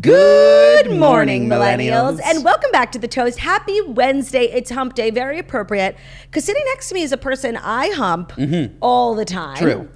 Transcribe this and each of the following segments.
Good morning, millennials, and welcome back to The Toast. Happy Wednesday. It's hump day, very appropriate, because sitting next to me is a person I hump all the time. True.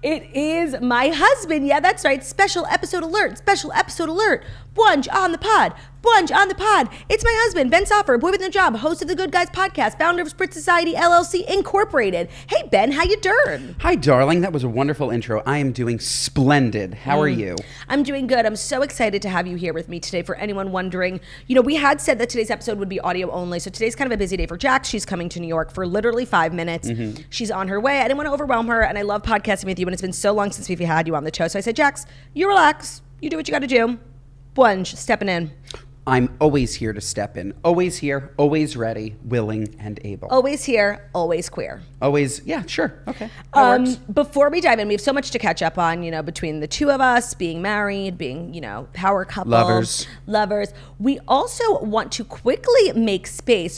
It is my husband. Yeah, that's right. Special episode alert. Special episode alert. Bunge on the pod. Bunge on the pod. It's my husband, Ben Soffer, boy with no job, host of the Good Guys podcast, founder of Spritz Society, LLC, Incorporated. Hey, Ben, how you doing? Hi, darling. That was a wonderful intro. I am doing splendid. How are you? I'm doing good. I'm so excited to have you here with me today. For anyone wondering, you know, we had said that today's episode would be audio only, so today's kind of a busy day for Jax. She's coming to New York for literally 5 minutes. She's on her way. I didn't want to overwhelm her, and I love podcasting with you, and it's been so long since we've had you on the show. So I said, Jax, you relax. You do what you got to do. Bunge, stepping in. I'm always here to step in. Always here, always ready, willing, and able. Always here, always queer. Always, yeah, sure, okay. That works. Before we dive in, we have so much to catch up on, you know, between the two of us, being married, being, you know, power couple. Lovers. We also want to quickly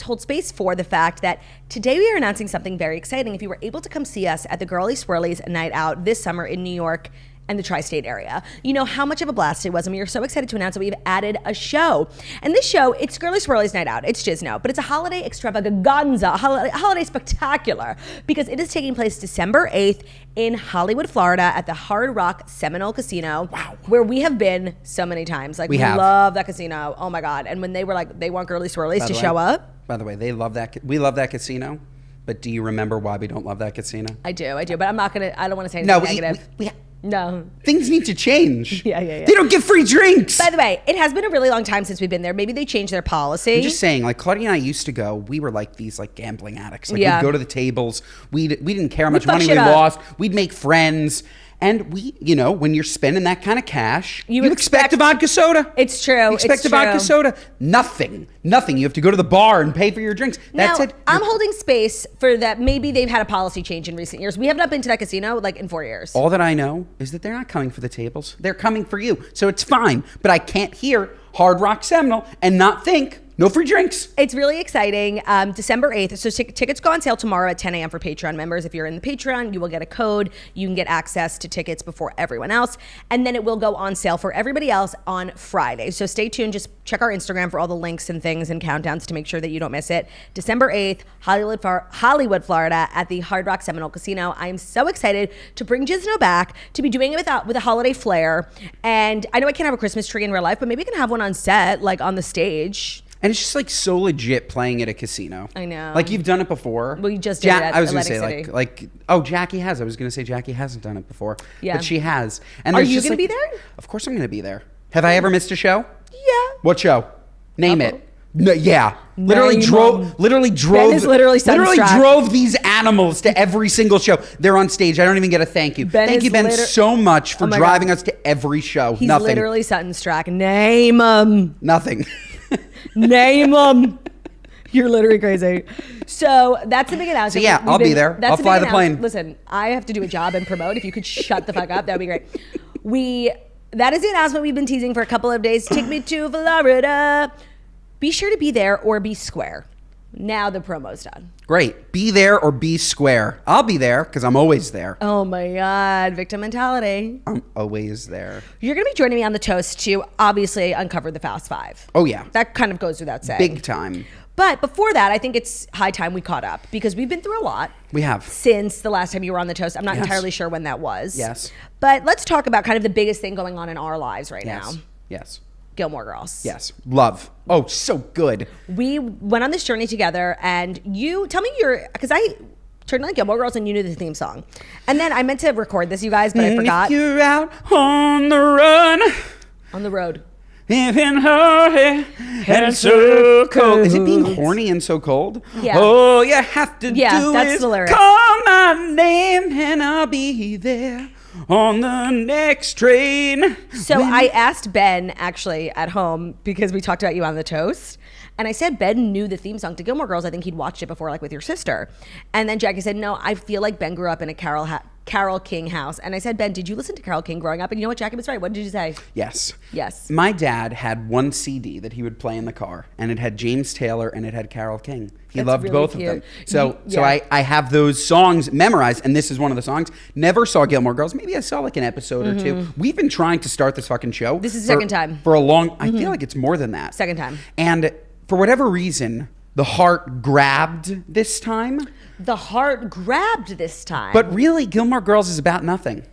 hold space for the fact that today we are announcing something very exciting. If you were able to come see us at the Girly Swirlies Night Out this summer in New York, and the tri-state area. You know how much of a blast it was, and we are so excited to announce that we've added a show. And this show, it's Girly Swirlies Night Out. It's Jizno, but it's a holiday extravaganza, holiday spectacular, because it is taking place December 8th in Hollywood, Florida, at the Hard Rock Seminole Casino, where we have been so many times. Like, we love that casino. Oh my God. And when they were like, they want Girly Swirlies to show up. By the way, they love that. We love that casino. But do you remember why we don't love that casino? I do. But I don't want to say anything negative. No. Things need to change. Yeah. They don't give free drinks. By the way, it has been a really long time since we've been there. Maybe they changed their policy. I'm just saying, like, Claudia and I used to go, we were like these like gambling addicts. Like, we'd go to the tables. We didn't care how much money we lost. We'd make friends. And we, you know, when you're spending that kind of cash, you expect a vodka soda. It's true. Expect a vodka soda. Nothing. You have to go to the bar and pay for your drinks. That's it. I'm holding space for that. Maybe they've had a policy change in recent years. We have not been to that casino like in 4 years. All that I know is that they're not coming for the tables. They're coming for you. So it's fine. But I can't hear Hard Rock Seminole and not think no free drinks. It's really exciting. December 8th. So tickets go on sale tomorrow at 10 a.m. for Patreon members. If you're in the Patreon, you will get a code. You can get access to tickets before everyone else. And then it will go on sale for everybody else on Friday. So stay tuned. Just check our Instagram for all the links and things and countdowns to make sure that you don't miss it. December 8th, Hollywood, Florida, at the Hard Rock Seminole Casino. I am so excited to bring Jizno back, to be doing it with a holiday flair. And I know I can't have a Christmas tree in real life, but maybe we can have one on set, like on the stage. And it's just like so legit playing at a casino. I know. Like, you've done it before. Well, you just did it at I was going to Atlantic say, City. Jackie has. I was going to say Jackie hasn't done it before. Yeah. But she has. And are you going to be there? Of course I'm going to be there. Have I ever missed a show? Yeah. What show? Name it. No, yeah. Ben is literally drove these animals to every single show. They're on stage. I don't even get a thank you. Thank you, Ben, so much for driving us to every show. He's literally Sutton Strack. Name them. Nothing. Name them. You're literally crazy. So that's the big announcement. So yeah, I'll be there. I'll fly the plane. Listen, I have to do a job and promote. If you could shut the fuck up, that would be great. That is the announcement we've been teasing for a couple of days. Take me to Florida. Be sure to be there or be square. Now the promo's done. Great. Be there or be square. I'll be there because I'm always there. Oh my God. Victim mentality. I'm always there. You're going to be joining me on the Toast to obviously uncover the Fast Five. Oh yeah. That kind of goes without saying. Big time. But before that, I think it's high time we caught up because we've been through a lot. We have. Since the last time you were on the Toast. I'm not entirely sure when that was. Yes. But let's talk about kind of the biggest thing going on in our lives right now. Yes. Gilmore Girls. Yes. Love. Oh, so good. We went on this journey together, and you tell me because I turned on Gilmore Girls and you knew the theme song. And then I meant to record this, you guys, but I forgot. If you're out on the run. On the road. If in hurry and so cold. Is it being horny and so cold? Yeah. Oh, you have to do that's is the lyric. Call my name and I'll be there on the next train. So I asked Ben actually at home because we talked about you on the Toast. And I said Ben knew the theme song to Gilmore Girls. I think he'd watched it before, like with your sister. And then Jackie said, no, I feel like Ben grew up in a Carole King house. And I said, Ben, did you listen to Carole King growing up? And you know what? Jackie was right. What did you say? Yes. Yes. My dad had one CD that he would play in the car, and it had James Taylor and it had Carole King. He loved really both cute. Of them. So I have those songs memorized, and this is one of the songs. Never saw Gilmore Girls. Maybe I saw like an episode or two. We've been trying to start this fucking show. This is the second time. For a long, I feel like it's more than that. Second time. And for whatever reason, the heart grabbed this time. The heart grabbed this time. But really, Gilmore Girls is about nothing.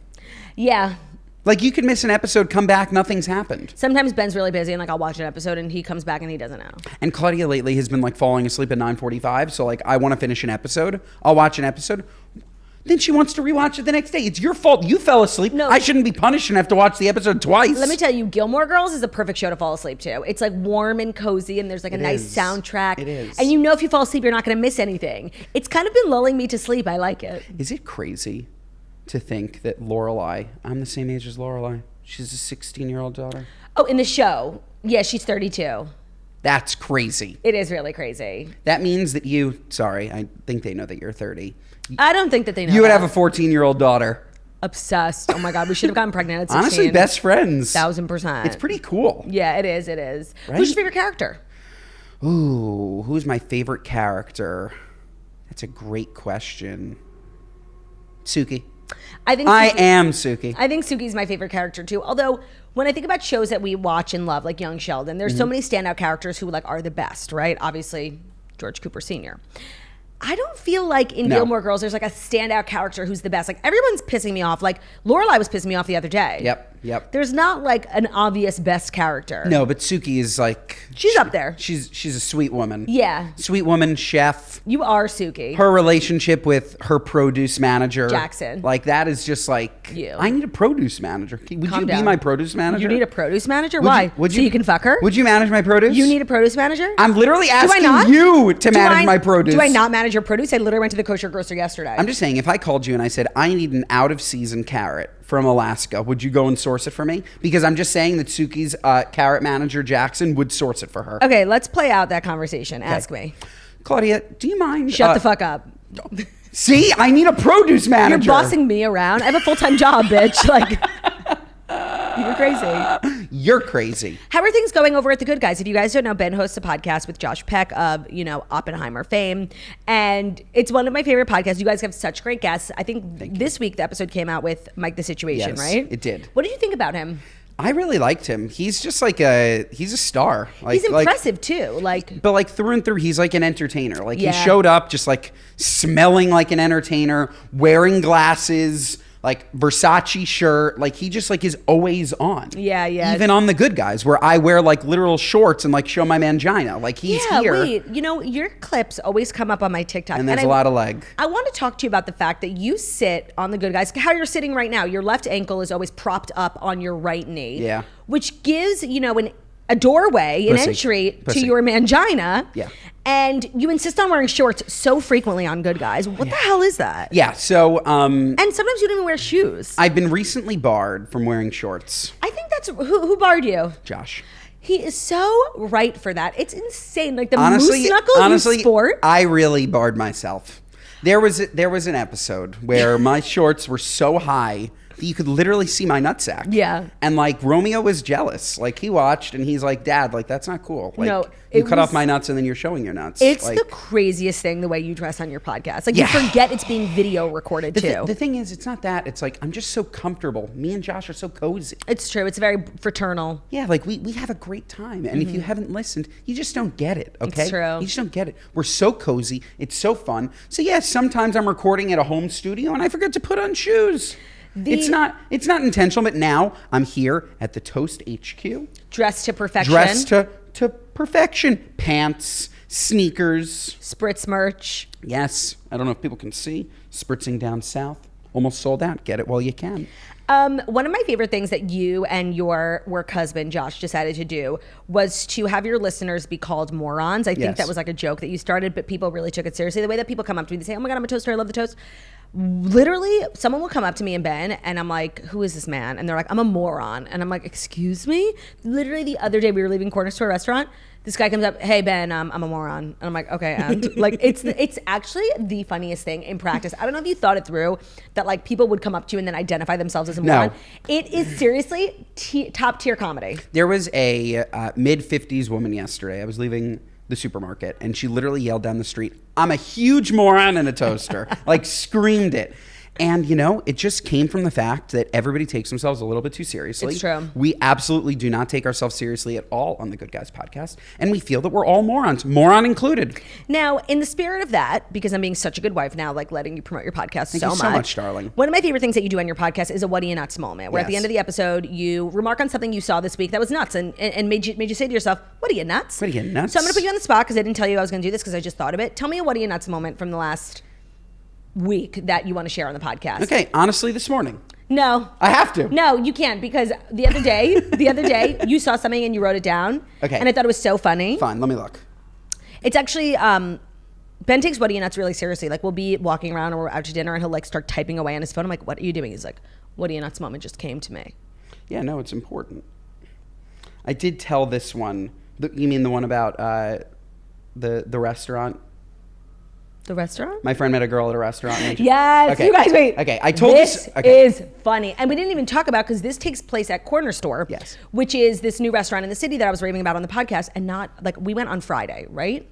Yeah. Like, you could miss an episode, come back, nothing's happened. Sometimes Ben's really busy, and like I'll watch an episode, and he comes back, and he doesn't know. And Claudia lately has been like falling asleep at 9:45. So like, I want to finish an episode. I'll watch an episode. Then she wants to rewatch it the next day. It's your fault. You fell asleep. No, I shouldn't be punished and have to watch the episode twice. Let me tell you, Gilmore Girls is a perfect show to fall asleep to. It's like warm and cozy, and there's like a nice soundtrack. It is. And you know if you fall asleep, you're not going to miss anything. It's kind of been lulling me to sleep. I like it. Is it crazy to think that Lorelai, I'm the same age as Lorelai. She's a 16-year-old daughter. Oh, in the show. Yeah, she's 32. That's crazy. It is really crazy. That means that I think they know that you're 30. I don't think that they know You would have a 14-year-old daughter. Obsessed. Oh my God, we should have gotten pregnant at 16. Honestly, best friends. 1000%. It's pretty cool. Yeah, it is. It is. Right? Who's your favorite character? Ooh, who's my favorite character? That's a great question. Suki. I am Suki. I think Suki's my favorite character too. Although when I think about shows that we watch and love, like Young Sheldon, there's so many standout characters who like are the best, right? Obviously, George Cooper Sr. I don't feel like in Gilmore Girls there's like a standout character who's the best. Like everyone's pissing me off. Like Lorelai was pissing me off the other day. Yep. There's not like an obvious best character. No, but Suki is like she's up there. She's a sweet woman. Yeah. Sweet woman, chef. You are Suki. Her relationship with her produce manager. Jackson. Like that is just like you. I need a produce manager. Would you be my produce manager? You need a produce manager? Why? So you can fuck her? Would you manage my produce? You need a produce manager? I'm literally asking you to manage my produce. Do I not manage your produce? I literally went to the kosher grocer yesterday. I'm just saying, if I called you and I said, I need an out-of-season carrot from Alaska, would you go and source it for me? Because I'm just saying that Suki's carrot manager, Jackson, would source it for her. Okay, let's play out that conversation. Okay. Ask me. Claudia, do you mind? Shut the fuck up. See, I need a produce manager. You're bossing me around. I have a full-time job, bitch. Like, you're crazy. You're crazy. How are things going over at The Good Guys? If you guys don't know, Ben hosts a podcast with Josh Peck of, Oppenheimer fame. And it's one of my favorite podcasts. You guys have such great guests. I think this week the episode came out with Mike the Situation, right? It did. What did you think about him? I really liked him. He's just like he's a star. He's impressive too. But like through and through, he's like an entertainer. Like he showed up just like smelling like an entertainer, wearing glasses, like Versace shirt. Like he just like is always on. Yeah. Even on The Good Guys, where I wear like literal shorts and like show my mangina. Like he's here. Wait, your clips always come up on my TikTok. And there's a lot of leg. I want to talk to you about the fact that you sit on The Good Guys. How you're sitting right now. Your left ankle is always propped up on your right knee. Yeah. Which gives, a doorway, an entry to your mangina. Yeah. And you insist on wearing shorts so frequently on Good Guys. What the hell is that? Yeah, so... and sometimes you don't even wear shoes. I've been recently barred from wearing shorts. I think that's... Who barred you? Josh. He is so right for that. It's insane. Like the moose knuckle you sport. I really barred myself. There was an episode where my shorts were so high that you could literally see my nutsack. Yeah. And like Romeo was jealous. Like he watched and he's like, Dad, like that's not cool. Like no, you cut off my nuts and then you're showing your nuts. It's like, the craziest thing the way you dress on your podcast. Like you forget it's being video recorded too. The thing is, it's not that. It's like I'm just so comfortable. Me and Josh are so cozy. It's true. It's very fraternal. Yeah, like we have a great time. And if you haven't listened, you just don't get it. Okay. It's true. You just don't get it. We're so cozy. It's so fun. So yeah, sometimes I'm recording at a home studio and I forget to put on shoes. It's not intentional, but now I'm here at the Toast HQ. Dressed to perfection. Dressed to perfection. Pants, sneakers. Spritz merch. Yes. I don't know if people can see. Spritzing down south. Almost sold out. Get it while you can. One of my favorite things that you and your work husband, Josh, decided to do was to have your listeners be called morons. I think that was like a joke that you started, but people really took it seriously. The way that people come up to me, they say, oh my God, I'm a toaster. I love the toast. Literally, someone will come up to me and Ben, and I'm like, who is this man? And they're like, I'm a moron. And I'm like, excuse me? Literally the other day we were leaving Corner Store restaurant. This guy comes up, hey Ben, I'm a moron. And I'm like, okay, and like it's actually the funniest thing in practice. I don't know if you thought it through that like people would come up to you and then identify themselves as a moron. It is seriously top tier comedy. There was a mid-50s woman yesterday. I was leaving the supermarket and she literally yelled down the street, "I'm a huge moron and a toaster." Like screamed it. And, you know, it just came from the fact that everybody takes themselves a little bit too seriously. It's true. We absolutely do not take ourselves seriously at all on the Good Guys podcast. And we feel that we're all morons, moron included. Now, in the spirit of that, because I'm being such a good wife now, like letting you promote your podcast Thank you so much, darling. One of my favorite things that you do on your podcast is a what do you nuts moment, where at the end of the episode, you remark on something you saw this week that was nuts and made you say to yourself, what are you nuts? What are you nuts? So I'm going to put you on the spot because I didn't tell you I was going to do this because I just thought of it. Tell me a what are you nuts moment from the last week that you want to share on the podcast. Okay, honestly, this morning. No. I have to. No, you can't because the other day you saw something and you wrote it down. Okay. And I thought it was so funny. Fine, let me look. It's actually Ben takes what are you nuts really seriously. Like we'll be walking around or we're out to dinner and he'll like start typing away on his phone. I'm like, what are you doing? He's like, what are you nuts moment just came to me. Yeah, no, it's important. I did tell this one. You mean the one about the restaurant? The restaurant? My friend met a girl at a restaurant. Yes. Okay. You guys, wait. Okay. I told this okay. is funny. And we didn't even talk about, because this takes place at Corner Store. Yes. Which is this new restaurant in the city that I was raving about on the podcast. And not, like, we went on Friday, right?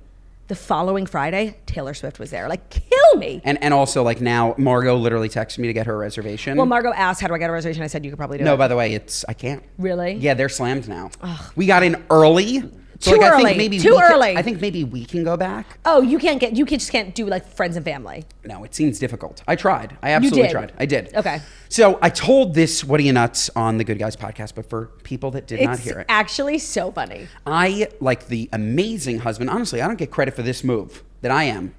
The following Friday, Taylor Swift was there. Like, kill me. And also, like, now, Margot literally texted me to get her a reservation. Well, Margot asked, how do I get a reservation? I said, you could probably do it. No, by the way, I can't. Really? Yeah, they're slammed now. Ugh. We got in early. So Too like, early. I think maybe Too early. I think maybe we can go back. Oh, you just can't do like friends and family. No, it seems difficult. I tried. I absolutely tried. I did. Okay. So I told this What Are You Nuts on the Good Guys podcast, but for people that did not hear it. It's actually so funny. I, like the amazing husband, honestly, I don't get credit for this move that I am.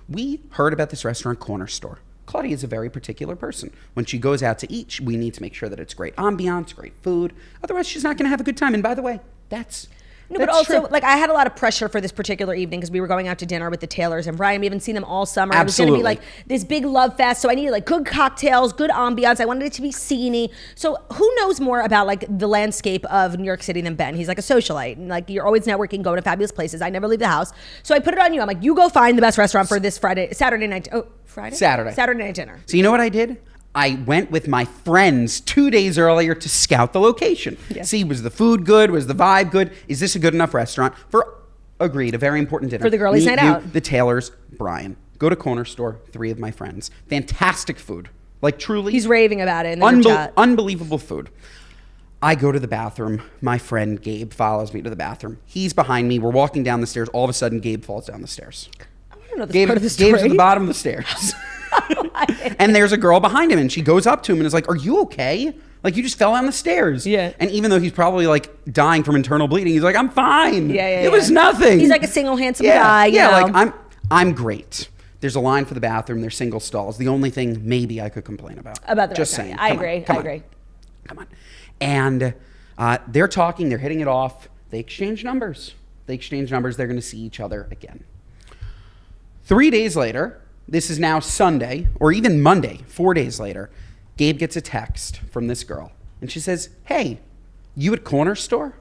We heard about this restaurant Corner Store. Claudia is a very particular person. When she goes out to eat, we need to make sure that it's great ambiance, great food. Otherwise, she's not going to have a good time. And by the way, that's but also, true. like, I had a lot of pressure for this particular evening because we were going out to dinner with the Taylors and Brian. We haven't seen them all summer. Absolutely. It was going to be like this big love fest. So I needed like good cocktails, good ambiance. I wanted it to be sceney. So who knows more about like the landscape of New York City than Ben? He's like a socialite. And, like, you're always networking, going to fabulous places. I never leave the house. So I put it on you. I'm like, you go find the best restaurant for this Saturday night. Oh, Friday? Saturday night dinner. So you know what I did? I went with my friends 2 days earlier to scout the location. Yeah. See, was the food good? Was the vibe good? Is this a good enough restaurant? Agreed, a very important dinner. For the girlies' night out. The Taylors, Brian. Go to Corner Store, 3 of my friends. Fantastic food. Like, truly. He's raving about it in the group chat. Unbelievable food. I go to the bathroom. My friend Gabe follows me to the bathroom. He's behind me. We're walking down the stairs. All of a sudden, Gabe falls down the stairs. I don't know this part of the story. Gabe's at the bottom of the stairs. And there's a girl behind him, and she goes up to him and is like, "Are you okay? Like, you just fell down the stairs." Yeah. And even though he's probably like dying from internal bleeding, he's like, "I'm fine. Yeah. It was nothing." He's like a single handsome guy. Yeah. You know? Like I'm great. There's a line for the bathroom. There's single stalls. The only thing maybe I could complain about. About the just restaurant. saying. I agree. Come on. And they're talking. They're hitting it off. They exchange numbers. They're going to see each other again. 3 days later. This is now Sunday, or even Monday, 4 days later, Gabe gets a text from this girl. And she says, "Hey, you at Corner Store?"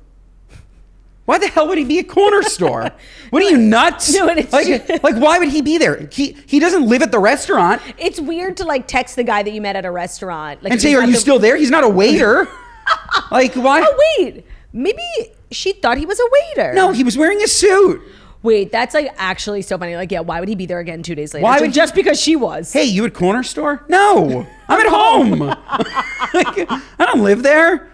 Why the hell would he be at Corner Store? What are you, nuts? No, like, why would he be there? He doesn't live at the restaurant. It's weird to like text the guy that you met at a restaurant. Like, and say, "Are you still there?" He's not a waiter. Like, why? Oh, wait. Maybe she thought he was a waiter. No, he was wearing a suit. Wait, that's like actually so funny. Like, yeah, why would he be there again 2 days later? Just because she was. Hey, you at Corner Store? No, I'm at home. Like, I don't live there.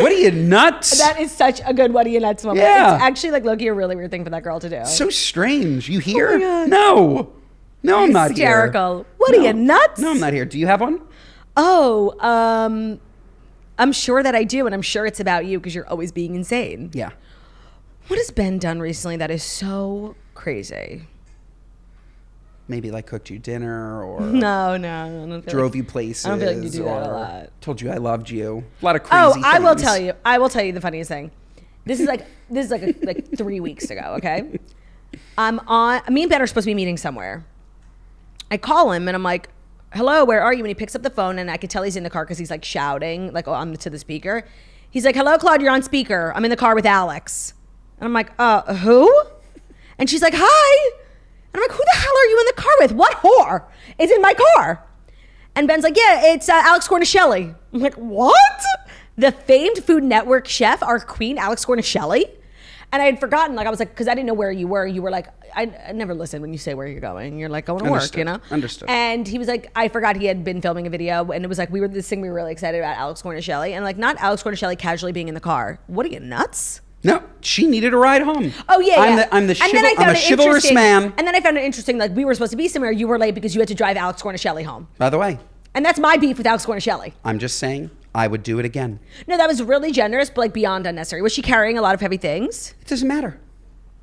What are you, nuts? That is such a good what are you nuts moment. Yeah. It's actually like low-key a really weird thing for that girl to do. So strange. You here? Oh my God. No, I'm not here. Hysterical. What are you, nuts? No, I'm not here. Do you have one? Oh, I'm sure that I do, and I'm sure it's about you because you're always being insane. Yeah. What has Ben done recently that is so crazy? Maybe like cooked you dinner or no, drove you places. I don't feel like you do that a lot. Told you I loved you. A lot of crazy things. I will tell you the funniest thing. This is like 3 weeks ago. Okay, me and Ben are supposed to be meeting somewhere. I call him and I'm like, "Hello, where are you?" And he picks up the phone and I could tell he's in the car because he's like shouting like to the speaker. He's like, "Hello, Claude, you're on speaker. I'm in the car with Alex." And I'm like, who? And she's like, hi. And I'm like, who the hell are you in the car with? What whore is in my car? And Ben's like, yeah, it's Alex Cornishelli. I'm like, what? The famed Food Network chef, our queen, Alex Cornishelli? And I had forgotten, like, I was like, because I didn't know where you were. You were like, I never listen when you say where you're going. You're like, going to work, you know? Understood. And he was like, I forgot he had been filming a video. And it was like, we were really excited about Alex Cornishelli. And like, not Alex Cornishelli casually being in the car. What are you, nuts? No, she needed a ride home. Oh, yeah, I'm a chivalrous man. And then I found it interesting, like, we were supposed to be somewhere. You were late because you had to drive Alex Cornishelli home. By the way. And that's my beef with Alex Cornishelli. I'm just saying, I would do it again. No, that was really generous, but like beyond unnecessary. Was she carrying a lot of heavy things? It doesn't matter.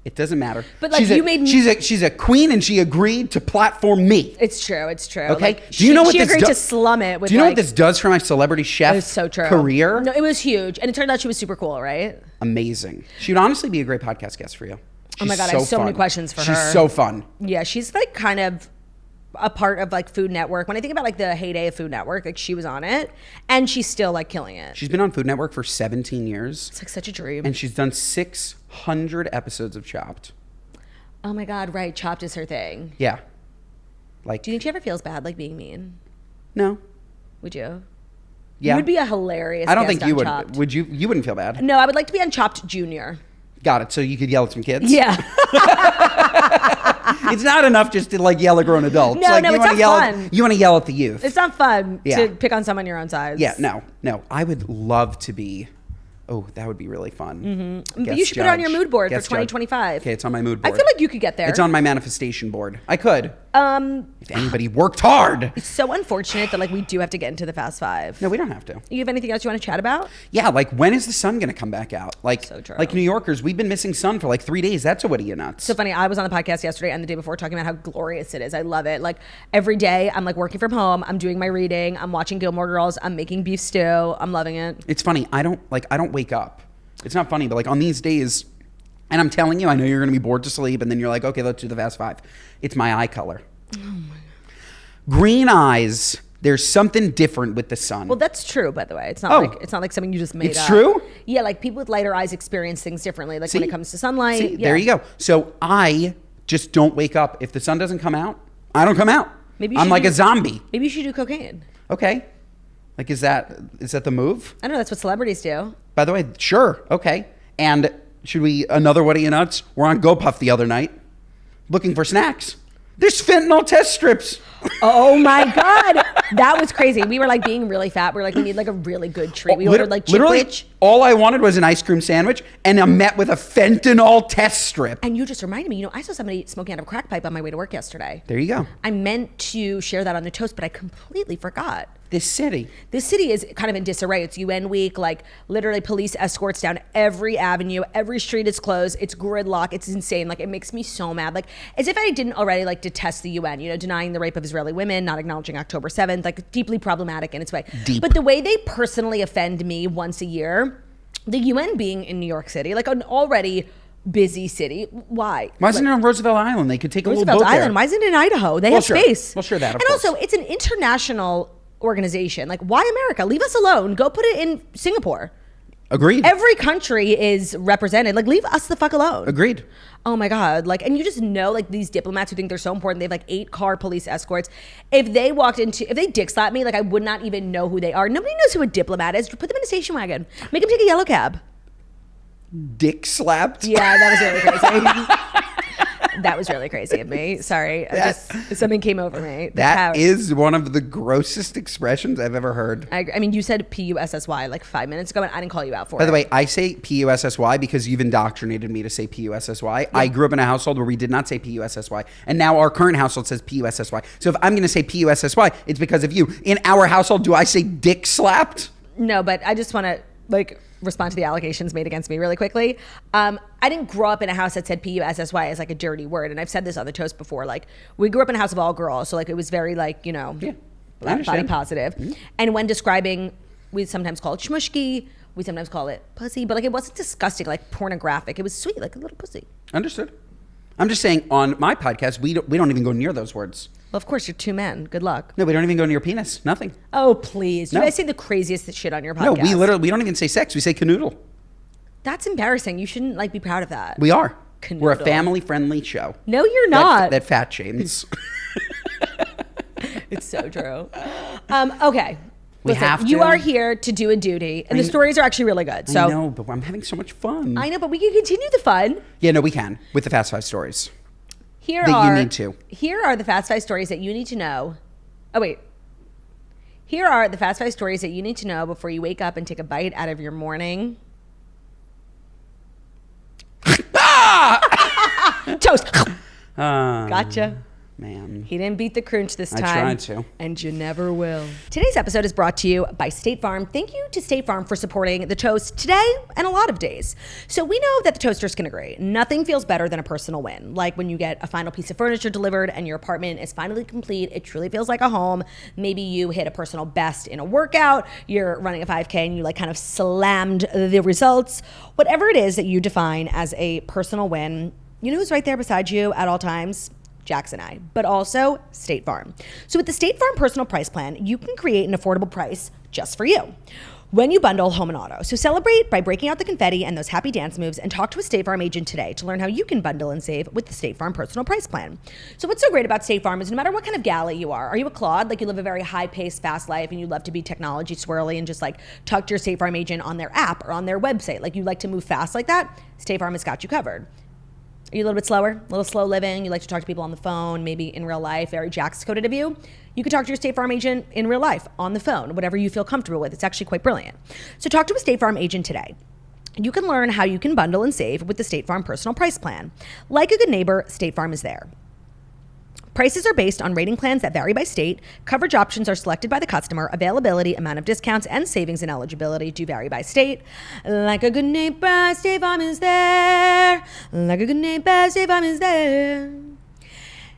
It doesn't matter. But like she's a queen, and she agreed to platform me. It's true. It's true. Okay. Like, do you know what she this agreed to slum it with? Do you know what this does for my celebrity chef so true. career? No, it was huge, and it turned out she was super cool, right? Amazing. She would honestly be a great podcast guest for you. Oh my God, I have so many questions for her. She's so fun. Yeah, she's like kind of a part of like Food Network. When I think about like the heyday of Food Network, like she was on it, and she's still like killing it. She's been on Food Network for 17 years. It's like such a dream. And she's done 600 episodes of Chopped. Oh my God, right. Chopped is her thing. Yeah. Like, do you think she ever feels bad like being mean? No. Would you? Yeah. You would be a hilarious I don't think you would. Chopped. Would you? You wouldn't feel bad. No, I would like to be on Chopped Junior. Got it. So you could yell at some kids? Yeah. It's not enough just to like yell at grown adults. No, like, no, it's not fun. You want to yell at the youth. It's not fun to pick on someone your own size. Yeah, no. I would love to be. Oh, that would be really fun. Mm-hmm. But you should put it on your mood board for 2025. Okay, it's on my mood board. I feel like you could get there. It's on my manifestation board. I could. If anybody worked hard. It's so unfortunate that like we do have to get into the Fast Five. No, we don't have to. You have anything else you want to chat about? Yeah, like when is the sun going to come back out? Like, so true. Like New Yorkers, we've been missing sun for like 3 days. That's a what are you nuts? So funny. I was on the podcast yesterday and the day before talking about how glorious it is. I love it. Like every day I'm like working from home. I'm doing my reading. I'm watching Gilmore Girls. I'm making beef stew. I'm loving it. It's funny. I don't wake up. It's not funny, but like on these days, and I'm telling you, I know you're going to be bored to sleep, and then you're like, okay, let's do the Fast Five. It's my eye color. Oh my God. Green eyes. There's something different with the sun. Well, that's true, by the way. It's not like something you just made up. It's true? Yeah, like people with lighter eyes experience things differently. Like when it comes to sunlight. See, there you go. So I just don't wake up. If the sun doesn't come out, I don't come out. I'm like a zombie. Maybe you should do cocaine. Okay. Like, is that the move? I don't know. That's what celebrities do. By the way, sure. Okay. And should we, another what are you nuts? We're on GoPuff the other night looking for snacks. There's fentanyl test strips. Oh my God. That was crazy. We were like being really fat. We were like, we need like a really good treat. We ordered like literally, all I wanted was an ice cream sandwich, and I'm met with a fentanyl test strip. And you just reminded me, I saw somebody smoking out of a crack pipe on my way to work yesterday. There you go. I meant to share that on the toast, but I completely forgot. This city is kind of in disarray. It's UN week, like literally police escorts down every avenue. Every street is closed. It's gridlock. It's insane. Like it makes me so mad. Like as if I didn't already like detest the UN, denying the rape of Israeli women, not acknowledging October 7th, like deeply problematic in its way. Deep. But the way they personally offend me once a year, the UN being in New York City, like an already busy city. Why? Why isn't it on Roosevelt Island? They could take a little boat Roosevelt there. Island. Why isn't it in Idaho? They have space. Well, sure that. And also, it's an international organization. Like, why America? Leave us alone. Go put it in Singapore. Agreed. Every country is represented. Like, leave us the fuck alone. Agreed. Oh my God. Like, and you just know, like, these diplomats who think they're so important, they have like 8-car police escorts. If they dick slapped me, like, I would not even know who they are. Nobody knows who a diplomat is. Put them in a station wagon. Make them take a yellow cab. Dick slapped? Yeah, that was really crazy. That was really crazy of me. Sorry. Something came over me. That is one of the grossest expressions I've ever heard. I mean, you said P-U-S-S-Y like 5 minutes ago, and I didn't call you out for it. By the way, I say P-U-S-S-Y because you've indoctrinated me to say P-U-S-S-Y. Yeah. I grew up in a household where we did not say P-U-S-S-Y. And now our current household says P-U-S-S-Y. So if I'm going to say P-U-S-S-Y, it's because of you. In our household, do I say dick slapped? No, but I just want to, like, respond to the allegations made against me really quickly. I didn't grow up in a house that said P-U-S-S-Y as like a dirty word. And I've said this on the toast before. Like, we grew up in a house of all girls. So like, it was very like, body positive. Mm-hmm. And when describing, we sometimes call it shmushki. We sometimes call it pussy. But like, it wasn't disgusting, like pornographic. It was sweet, like a little pussy. Understood. I'm just saying on my podcast, we don't even go near those words. Well, of course, you're two men. Good luck. No, we don't even go near penis. Nothing. Oh, please. You guys say the craziest shit on your podcast. No, we don't even say sex. We say canoodle. That's embarrassing. You shouldn't like be proud of that. We are. Canoodle. We're a family-friendly show. No, you're not. That fat shames. It's so true. Okay. Listen, you are here to do a duty, and the stories are actually really good. So I know, but I'm having so much fun. I know, but we can continue the fun. Yeah, no, we can with the Fast 5 stories. Here are the Fast 5 stories that you need to know. Oh, wait. Here are the Fast 5 stories that you need to know before you wake up and take a bite out of your morning. Toast. Gotcha. Man. He didn't beat the crunch this time. I tried to. And you never will. Today's episode is brought to you by State Farm. Thank you to State Farm for supporting the toast today and a lot of days. So we know that the toasters can agree. Nothing feels better than a personal win. Like when you get a final piece of furniture delivered and your apartment is finally complete. It truly feels like a home. Maybe you hit a personal best in a workout. You're running a 5K and you like kind of slammed the results. Whatever it is that you define as a personal win, you know who's right there beside you at all times? Jax and I, but also State Farm. So with the State Farm Personal Price Plan, you can create an affordable price just for you when you bundle home and auto. So celebrate by breaking out the confetti and those happy dance moves and talk to a State Farm agent today to learn how you can bundle and save with the State Farm Personal Price Plan. So what's so great about State Farm is no matter what kind of galley you are you a Claude, like you live a very high-paced, fast life and you love to be technology swirly and just like talk to your State Farm agent on their app or on their website, like you like to move fast like that, State Farm has got you covered. Are you a little bit slower, a little slow living? You like to talk to people on the phone, maybe in real life, very Jax-coded of you? You can talk to your State Farm agent in real life, on the phone, whatever you feel comfortable with. It's actually quite brilliant. So talk to a State Farm agent today. You can learn how you can bundle and save with the State Farm Personal Price Plan. Like a good neighbor, State Farm is there. Prices are based on rating plans that vary by state. Coverage options are selected by the customer. Availability, amount of discounts, and savings and eligibility do vary by state. Like a good neighbor, State Farm is there. Like a good neighbor, State Farm is there.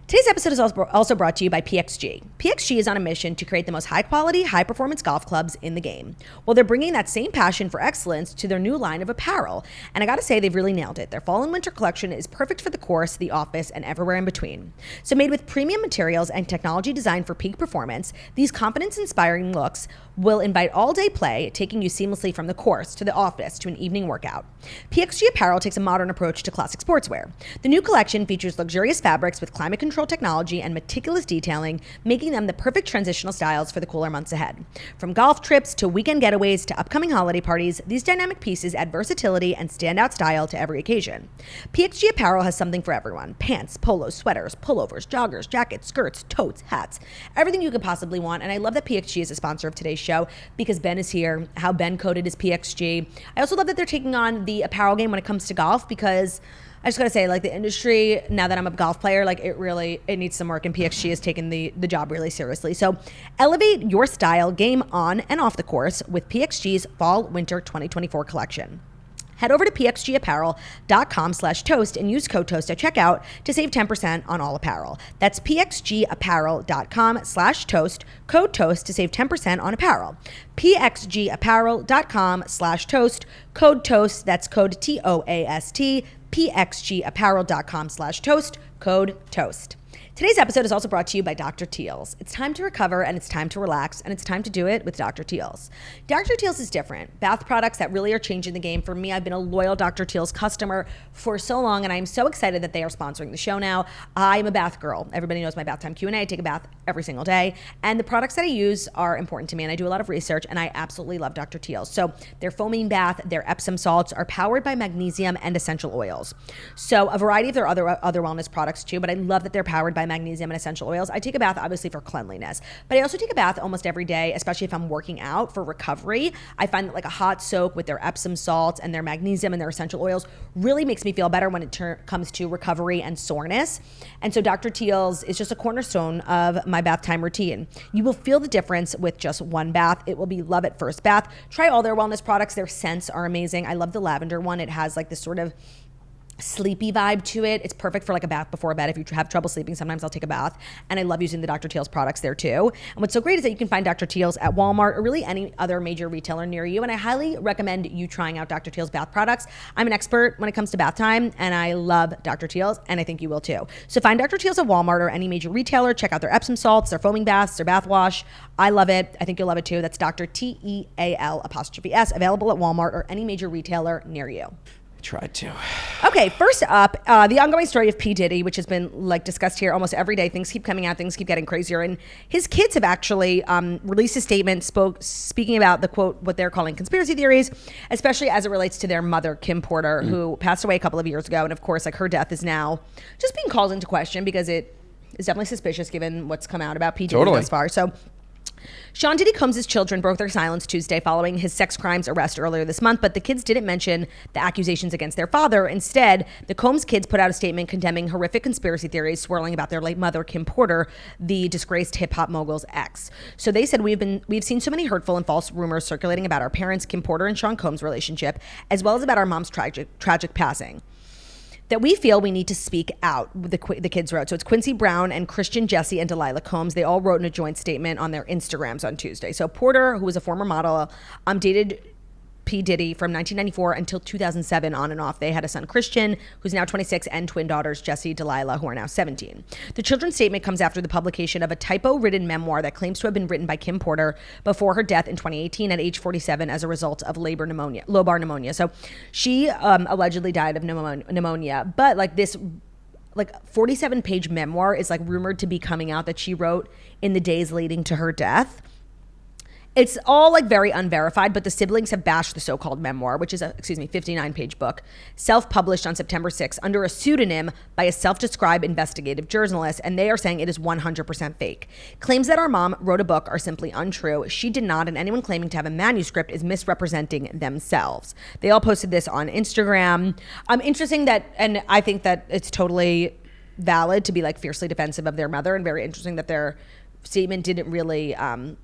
Today's episode is also brought to you by PXG. PXG is on a mission to create the most high-quality, high-performance golf clubs in the game. Well, they're bringing that same passion for excellence to their new line of apparel. And I gotta say, they've really nailed it. Their fall and winter collection is perfect for the course, the office, and everywhere in between. So made with premium materials and technology designed for peak performance, these confidence-inspiring looks will invite all-day play, taking you seamlessly from the course to the office to an evening workout. PXG apparel takes a modern approach to classic sportswear. The new collection features luxurious fabrics with climate control technology and meticulous detailing, making them the perfect transitional styles for the cooler months ahead. From golf trips to weekend getaways to upcoming holiday parties, these dynamic pieces add versatility and standout style to every occasion. PXG apparel has something for everyone. Pants, polos, sweaters, pullovers, joggers, jackets, skirts, totes, hats, everything you could possibly want. And I love that PXG is a sponsor of today's show because Ben is here. How Ben coded is PXG. I also love that they're taking on the apparel game when it comes to golf because I just gotta say, like the industry, now that I'm a golf player, like it needs some work and PXG has taken the job really seriously. So elevate your style game on and off the course with PXG's Fall Winter 2024 collection. Head over to pxgapparel.com/toast and use code TOAST at checkout to save 10% on all apparel. That's pxgapparel.com/toast, code TOAST to save 10% on apparel. pxgapparel.com/toast, code TOAST, that's code TOAST, pxgapparel.com/toast, code TOAST. Today's episode is also brought to you by Dr. Teals. It's time to recover and it's time to relax and it's time to do it with Dr. Teals. Dr. Teals is different. Bath products that really are changing the game. For me, I've been a loyal Dr. Teals customer for so long and I'm so excited that they are sponsoring the show now. I'm a bath girl. Everybody knows my bath time Q&A. I take a bath every single day and the products that I use are important to me and I do a lot of research and I absolutely love Dr. Teals. So their foaming bath, their Epsom salts are powered by magnesium and essential oils. So a variety of their other wellness products too, but I love that they're powered by magnesium and essential oils. I take a bath obviously for cleanliness, but I also take a bath almost every day, especially if I'm working out for recovery. I find that like a hot soak with their Epsom salts and their magnesium and their essential oils really makes me feel better when it comes to recovery and soreness. And so Dr. Teals is just a cornerstone of my bath time routine. You will feel the difference with just one bath. It will be love at first bath. Try all their wellness products. Their scents are amazing. I love the lavender one. It has like this sort of sleepy vibe to it. It's perfect for like a bath before bed. If you have trouble sleeping, sometimes I'll take a bath, and I love using the Dr. Teal's products there too. And what's so great is that you can find Dr. Teal's at Walmart or really any other major retailer near you. And I highly recommend you trying out Dr. Teal's bath products. I'm an expert when it comes to bath time, and I love Dr. Teal's, and I think you will too. So find Dr. Teal's at Walmart or any major retailer. Check out their Epsom salts, their foaming baths, their bath wash. I love it. I think you'll love it too. That's Dr. Teal''S, available at Walmart or any major retailer near you. Tried to. Okay, first up, the ongoing story of P. Diddy, which has been like discussed here almost every day. Things keep coming out, things keep getting crazier, and his kids have actually released a statement speaking about the quote, what they're calling conspiracy theories, especially as it relates to their mother, Kim Porter, who passed away a couple of years ago, and of course, like her death is now just being called into question because it is definitely suspicious given what's come out about P. Diddy thus far. So Sean Diddy Combs' children broke their silence Tuesday following his sex crimes arrest earlier this month, but the kids didn't mention the accusations against their father. Instead, the Combs kids put out a statement condemning horrific conspiracy theories swirling about their late mother, Kim Porter, the disgraced hip-hop mogul's ex. So they said, we've seen so many hurtful and false rumors circulating about our parents, Kim Porter and Sean Combs' relationship, as well as about our mom's tragic passing, that we feel we need to speak out, the kids wrote. So it's Quincy Brown and Christian Jesse and Delilah Combs. They all wrote in a joint statement on their Instagrams on Tuesday. So Porter, who was a former model, dated P. Diddy from 1994 until 2007 on and off. They had a son, Christian, who's now 26, and twin daughters, Jesse, Delilah, who are now 17. The children's statement comes after the publication of a typo-ridden memoir that claims to have been written by Kim Porter before her death in 2018 at age 47 as a result of lobar pneumonia. So she allegedly died of pneumonia, but like this 47-page memoir is like rumored to be coming out that she wrote in the days leading to her death. It's all like very unverified, but the siblings have bashed the so-called memoir, which is a 59-page book, self-published on September 6th under a pseudonym by a self-described investigative journalist, and they are saying it is 100% fake. Claims that our mom wrote a book are simply untrue. She did not, and anyone claiming to have a manuscript is misrepresenting themselves. They all posted this on Instagram. Interesting that, and I think that it's totally valid to be like fiercely defensive of their mother, and very interesting that their statement didn't really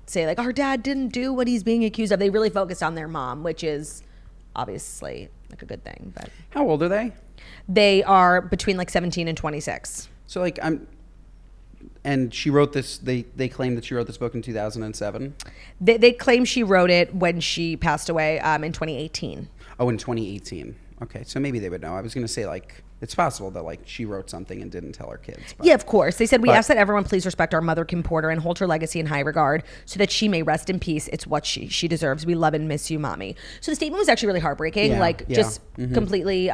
say like our dad didn't do what he's being accused of. They really focused on their mom, which is obviously like a good thing. But how old are they? They are between like 17 and 26. So like and she wrote this, they claim that she wrote this book in 2007. They claim she wrote it when she passed away in 2018. Oh, in 2018. Okay, so maybe they would know. I was going to say like it's possible that like she wrote something and didn't tell her kids. Yeah, of course. They said, we ask that everyone please respect our mother, Kim Porter, and hold her legacy in high regard so that she may rest in peace. It's what she deserves. We love and miss you, mommy. So the statement was actually really heartbreaking, just completely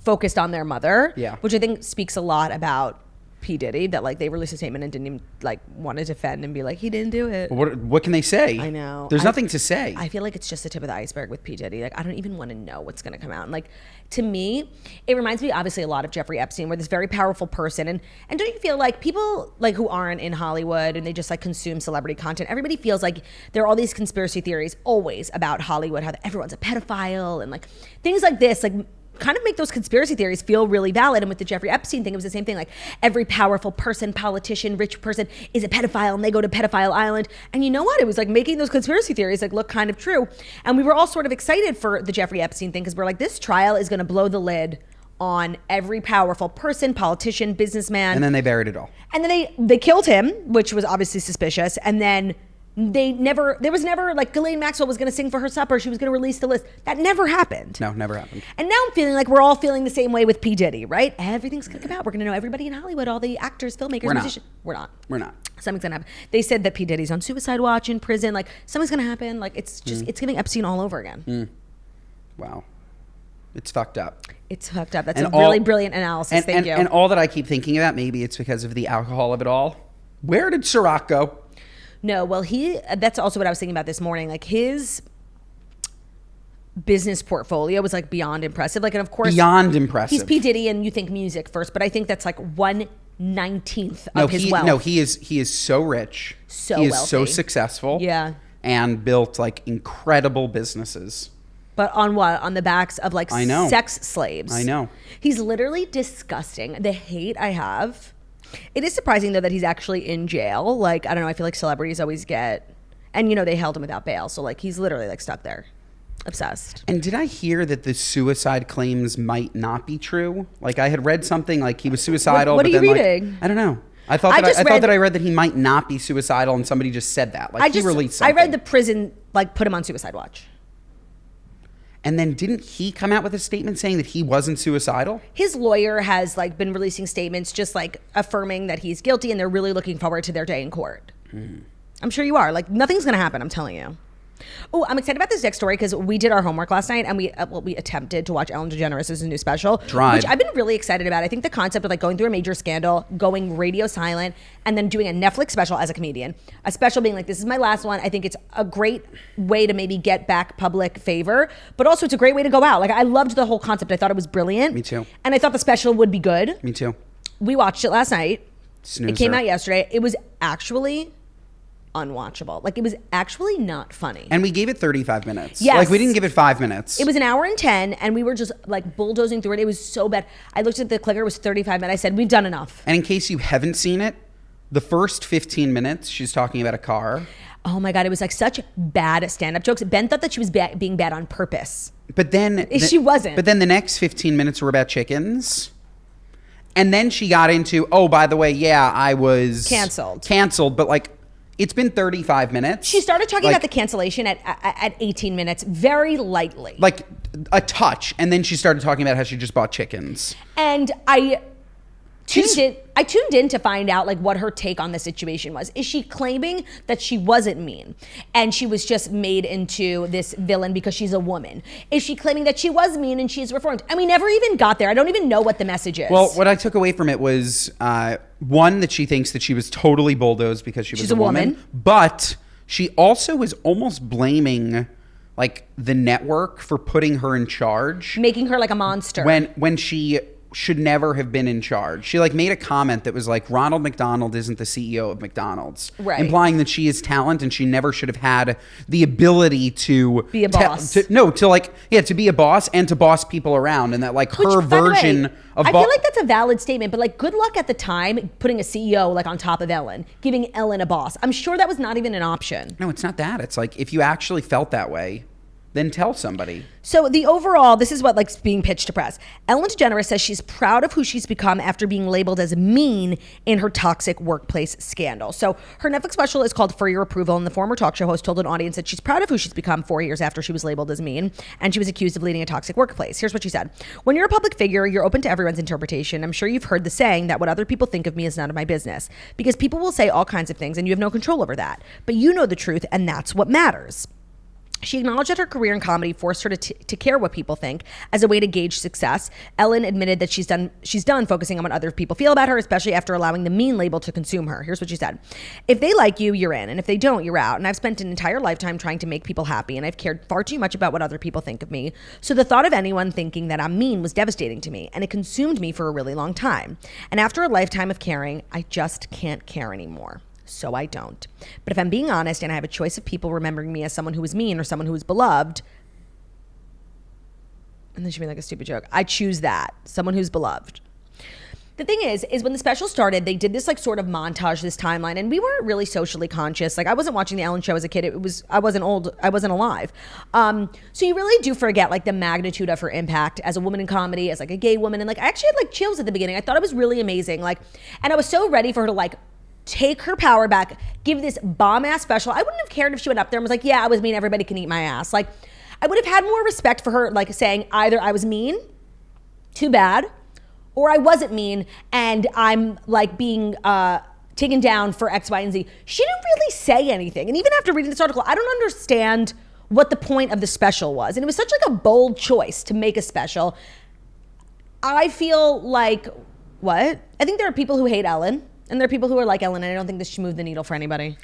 focused on their mother, which I think speaks a lot about P. Diddy, that like they released a statement and didn't even like want to defend and be like, he didn't do it. What can they say? I know. There's nothing to say. I feel like it's just the tip of the iceberg with P. Diddy. Like I don't even want to know what's going to come out. And like to me, it reminds me obviously a lot of Jeffrey Epstein, where this very powerful person and don't you feel like people like who aren't in Hollywood and they just like consume celebrity content, everybody feels like there are all these conspiracy theories always about Hollywood, how everyone's a pedophile and like things like this, like kind of make those conspiracy theories feel really valid. And with the Jeffrey Epstein thing, it was the same thing. Like every powerful person, politician, rich person is a pedophile and they go to pedophile island. And you know what? It was like making those conspiracy theories like look kind of true. And we were all sort of excited for the Jeffrey Epstein thing because we're like, this trial is going to blow the lid on every powerful person, politician, businessman. And then they buried it all. And then they killed him, which was obviously suspicious. And then there was never like Ghislaine Maxwell was going to sing for her supper. She was going to release the list. That never happened. No, never happened. And now I'm feeling like we're all feeling the same way with P. Diddy, right? Everything's going to come out. We're going to know everybody in Hollywood, all the actors, filmmakers, musicians. We're not. Something's going to happen. They said that P. Diddy's on suicide watch in prison. Like something's going to happen. Like it's just, it's giving Epstein all over again. Wow. It's fucked up. It's fucked up. That's really brilliant analysis. Thank you. And all that I keep thinking about, maybe it's because of the alcohol of it all. Where did Ciroc go? No, well, that's also what I was thinking about this morning. Like his business portfolio was like beyond impressive. Like, and of course, beyond impressive. He's P. Diddy and you think music first, but I think that's like 1/19 of his wealth. No, he is so rich. So he is wealthy. So successful. Yeah. And built like incredible businesses. But on what? On the backs of like sex slaves. I know. He's literally disgusting. The hate I have. It is surprising, though, that he's actually in jail. Like, I don't know. I feel like celebrities always get... And, you know, they held him without bail. So, like, he's literally, like, stuck there. Obsessed. And did I hear that the suicide claims might not be true? Like I had read something like he was suicidal. What are you reading? Like, I don't know. I thought that I read that he might not be suicidal, and somebody just said that. Like he released something. I read the prison like put him on suicide watch. And then didn't he come out with a statement saying that he wasn't suicidal? His lawyer has like been releasing statements just like affirming that he's guilty, and they're really looking forward to their day in court. I'm sure you are. Like nothing's gonna happen. I'm telling you. Oh, I'm excited about this next story because we did our homework last night and we attempted to watch Ellen DeGeneres' new special, which I've been really excited about. I think the concept of like going through a major scandal, going radio silent, and then doing a Netflix special as a comedian, a special being like, this is my last one. I think it's a great way to maybe get back public favor, but also it's a great way to go out. Like I loved the whole concept. I thought it was brilliant. Me too. And I thought the special would be good. Me too. We watched it last night. Snoozer. It came out yesterday. It was actually unwatchable. Like it was actually not funny. And we gave it 35 minutes. Yes. Like we didn't give it 5 minutes. It was an hour and 10 and we were just like bulldozing through it. It was so bad. I looked at the clicker, it was 35 minutes. I said, we've done enough. And in case you haven't seen it, the first 15 minutes, she's talking about a car. Oh my God, it was like such bad stand-up jokes. Ben thought that she was being bad on purpose. But then... she wasn't. But then the next 15 minutes were about chickens. And then she got into, oh, by the way, yeah, I was... Canceled, but like... It's been 35 minutes. She started talking about the cancellation at 18 minutes, very lightly. Like a touch. And then she started talking about how she just bought chickens. And I tuned in to find out like what her take on the situation was. Is she claiming that she wasn't mean and she was just made into this villain because she's a woman? Is she claiming that she was mean and she's reformed? And we never even got there. I don't even know what the message is. Well, what I took away from it was one, that she thinks that she was totally bulldozed because she's a woman. But she also was almost blaming like the network for putting her in charge, making her like a monster when she should never have been in charge. She like made a comment that was like, Ronald McDonald isn't the CEO of McDonald's, right? Implying that she is talent and she never should have had the ability to be a boss. To be a boss and to boss people around, and that like her version of. I feel like that's a valid statement, but like good luck at the time putting a CEO like on top of Ellen, giving Ellen a boss. I'm sure that was not even an option. No, it's not that. It's like if you actually felt that way, then tell somebody. So the overall, this is what like being pitched to press. Ellen DeGeneres says she's proud of who she's become after being labeled as mean in her toxic workplace scandal. So her Netflix special is called For Your Approval, and the former talk show host told an audience that she's proud of who she's become 4 years after she was labeled as mean and she was accused of leading a toxic workplace. Here's what she said. When you're a public figure, you're open to everyone's interpretation. I'm sure you've heard the saying that what other people think of me is none of my business, because people will say all kinds of things and you have no control over that. But you know the truth, and that's what matters. She acknowledged that her career in comedy forced her to care what people think as a way to gauge success. Ellen admitted that she's done focusing on what other people feel about her, especially after allowing the mean label to consume her. Here's what she said. If they like you, you're in. And if they don't, you're out. And I've spent an entire lifetime trying to make people happy. And I've cared far too much about what other people think of me. So the thought of anyone thinking that I'm mean was devastating to me. And it consumed me for a really long time. And after a lifetime of caring, I just can't care anymore. So I don't. But if I'm being honest and I have a choice of people remembering me as someone who was mean or someone who was beloved, and then she made like a stupid joke, I choose that, someone who's beloved. The thing is when the special started, they did this like sort of montage, this timeline, and we weren't really socially conscious. Like I wasn't watching the Ellen show as a kid. I wasn't old. I wasn't alive. So you really do forget like the magnitude of her impact as a woman in comedy, as like a gay woman. And like I actually had like chills at the beginning. I thought it was really amazing. Like, and I was so ready for her to like take her power back, give this bomb-ass special. I wouldn't have cared if she went up there and was like, yeah, I was mean, everybody can eat my ass. Like, I would have had more respect for her, like saying either I was mean, too bad, or I wasn't mean and I'm like being taken down for X, Y, and Z. She didn't really say anything. And even after reading this article, I don't understand what the point of the special was. And it was such like a bold choice to make a special. I feel like, what? I think there are people who hate Ellen. And there are people who are like Ellen, and I don't think this should move the needle for anybody.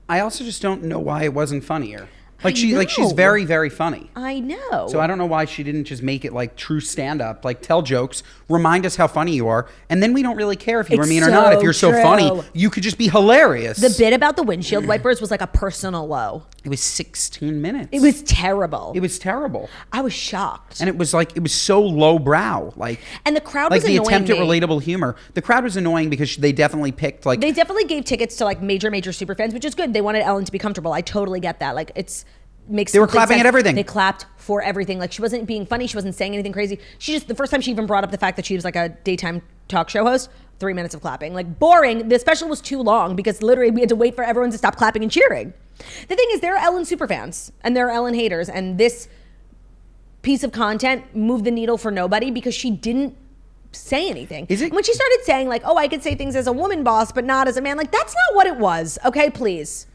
I also just don't know why it wasn't funnier. Like she's very, very funny. I know. So I don't know why she didn't just make it like true stand-up, like tell jokes, remind us how funny you are, and then we don't really care if you were mean or not. If you're so funny, you could just be hilarious. The bit about the windshield wipers was like a personal low. It was 16 minutes. It was terrible. It was terrible. I was shocked. And it was so lowbrow. Like, and the crowd was annoying. Like the attempt at relatable humor. The crowd was annoying because they definitely picked like... They definitely gave tickets to like major super fans, which is good. They wanted Ellen to be comfortable. I totally get that. Like make They were clapping at everything. They clapped for everything. Like, she wasn't being funny. She wasn't saying anything crazy. The first time she even brought up the fact that she was like a daytime talk show host, 3 minutes of clapping. Like, boring. The special was too long because literally we had to wait for everyone to stop clapping and cheering. The thing is, there are Ellen superfans and there are Ellen haters, and this piece of content moved the needle for nobody because she didn't say anything. When she started saying like, oh, I could say things as a woman boss, but not as a man, like, that's not what it was. Okay, please.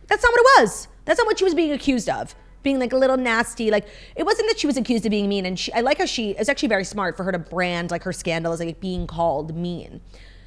That's not what it was. That's not what she was being accused of. Being like a little nasty. Like, it wasn't that she was accused of being mean. And I like how it's actually very smart for her to brand like her scandal as like being called mean.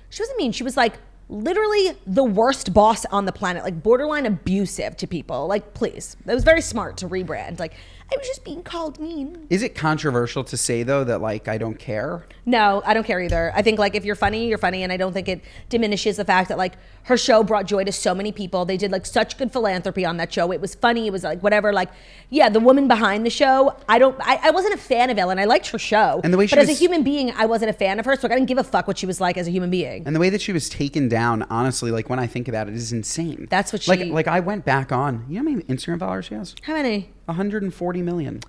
She wasn't mean. She was like literally the worst boss on the planet, like borderline abusive to people. Like, please. That was very smart to rebrand. Like, I was just being called mean. Is it controversial to say, though, that, like, I don't care? No, I don't care either. I think, like, if you're funny, you're funny. And I don't think it diminishes the fact that, like, her show brought joy to so many people. They did, like, such good philanthropy on that show. It was funny. It was, like, whatever. Like, yeah, the woman behind the show, I wasn't a fan of Ellen. I liked her show. And the way but as a human being, I wasn't a fan of her. So I didn't give a fuck what she was like as a human being. And the way that she was taken down, honestly, like, when I think about it, is insane. That's what she... Like, I went back on... You know how many Instagram followers she has? How many? 140 million.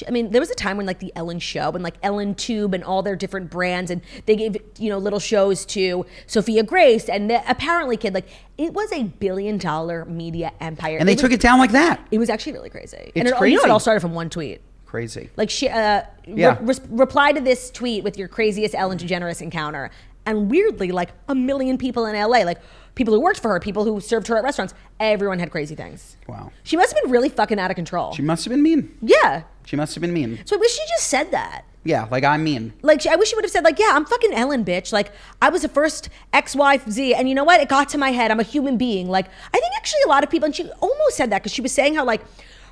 I mean, there was a time when like the Ellen Show and like Ellen Tube and all their different brands, and they gave, you know, little shows to Sophia Grace and the Apparently Kid. Like, it was a $1 billion media empire. And they took it down like that. It was actually really crazy. It's crazy. You know, it all started from one tweet. Crazy. Like, she reply to this tweet with your craziest Ellen DeGeneres encounter. And weirdly, like 1 million people in LA, like people who worked for her, people who served her at restaurants, everyone had crazy things. Wow. She must have been really fucking out of control. She must have been mean. Yeah. She must have been mean. So I wish she just said that. Yeah, like, I'm mean. Like, I wish she would have said, like, yeah, I'm fucking Ellen, bitch. Like, I was the first XYZ, and you know what? It got to my head. I'm a human being. Like, I think actually a lot of people, and she almost said that because she was saying how, like,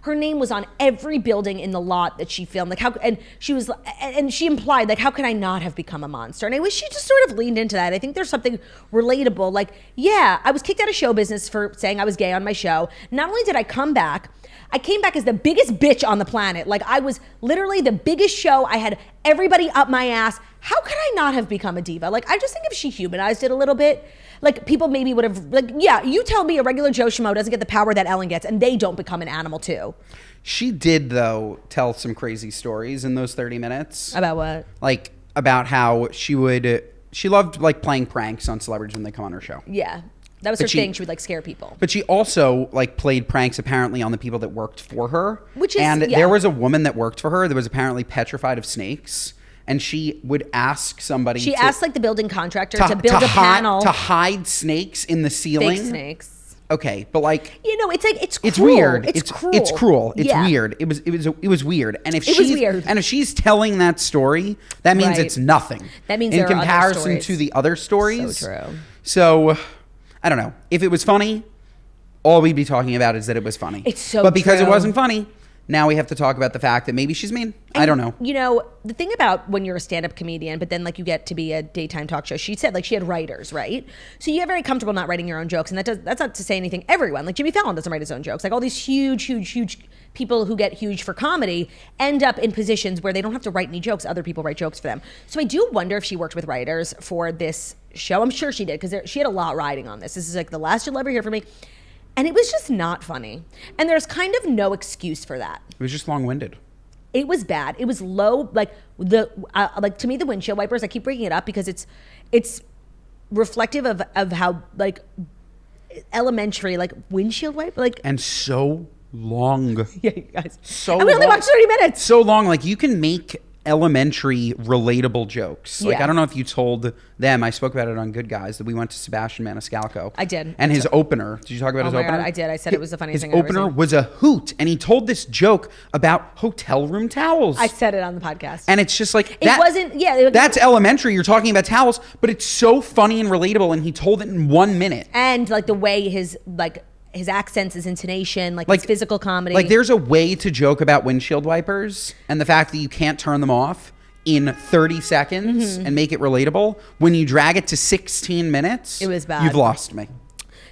her name was on every building in the lot that she filmed. Like, how, and she implied, like, how can I not have become a monster? And I wish she just sort of leaned into that. I think there's something relatable. Like, yeah, I was kicked out of show business for saying I was gay on my show. Not only did I come back, I came back as the biggest bitch on the planet. Like, I was literally the biggest show. I had everybody up my ass. How could I not have become a diva? Like, I just think if she humanized it a little bit, like, people maybe would have, like, yeah, you tell me a regular Joe Schmo doesn't get the power that Ellen gets, and they don't become an animal too. She did, though, tell some crazy stories in those 30 minutes. About what? Like, about how she loved, like, playing pranks on celebrities when they come on her show. Yeah. That was her thing. She would, like, scare people. But she also, like, played pranks apparently on the people that worked for her. And there was a woman that worked for her that was apparently petrified of snakes. And she would ask somebody. She asked, like, the building contractor to build a panel. To hide snakes in the ceiling. Fake snakes. Okay, but, like, you know, it's like, it's cruel. It's weird. It's cruel. It's cruel. It's yeah. weird. It was weird. And if she's telling that story, that means it's nothing. That means in comparison to the other stories. So true. So, I don't know. If it was funny, all we'd be talking about is that it was funny. It's so But because true. it wasn't funny, now we have to talk about the fact that maybe she's mean. I don't know. You know, the thing about when you're a stand-up comedian, but then, like, you get to be a daytime talk show, she said, like, she had writers, right? So you get very comfortable not writing your own jokes, and that's not to say anything. Everyone, like Jimmy Fallon doesn't write his own jokes. Like, all these huge people who get huge for comedy end up in positions where they don't have to write any jokes. Other people write jokes for them. So I do wonder if she worked with writers for this show. I'm sure she did, because she had a lot riding on this. This is, like, the last you'll ever hear from me. And it was just not funny. And there's kind of no excuse for that. It was just long-winded. It was bad. It was low. Like, to me, the windshield wipers, I keep bringing it up because it's reflective of how, like, elementary, like, windshield wipe, like. And so long. Yeah, you guys. So and we only watched 30 minutes. So long. Like, you can make elementary relatable jokes. Like, I don't know if you told them, I spoke about it on Good Guys, that we went to Sebastian Maniscalco. I did. And his opener, did you talk about his opener? God, I did. I said it was the funniest thing His I've ever opener seen. was a hoot, and he told this joke about hotel room towels. I said it on the podcast. And it's just like, that's elementary. You're talking about towels, but it's so funny and relatable, and he told it in 1 minute. And, like, the way his accents, his intonation, like his physical comedy. Like, there's a way to joke about windshield wipers and the fact that you can't turn them off in 30 seconds and make it relatable. When you drag it to 16 minutes, it was bad. You've lost me.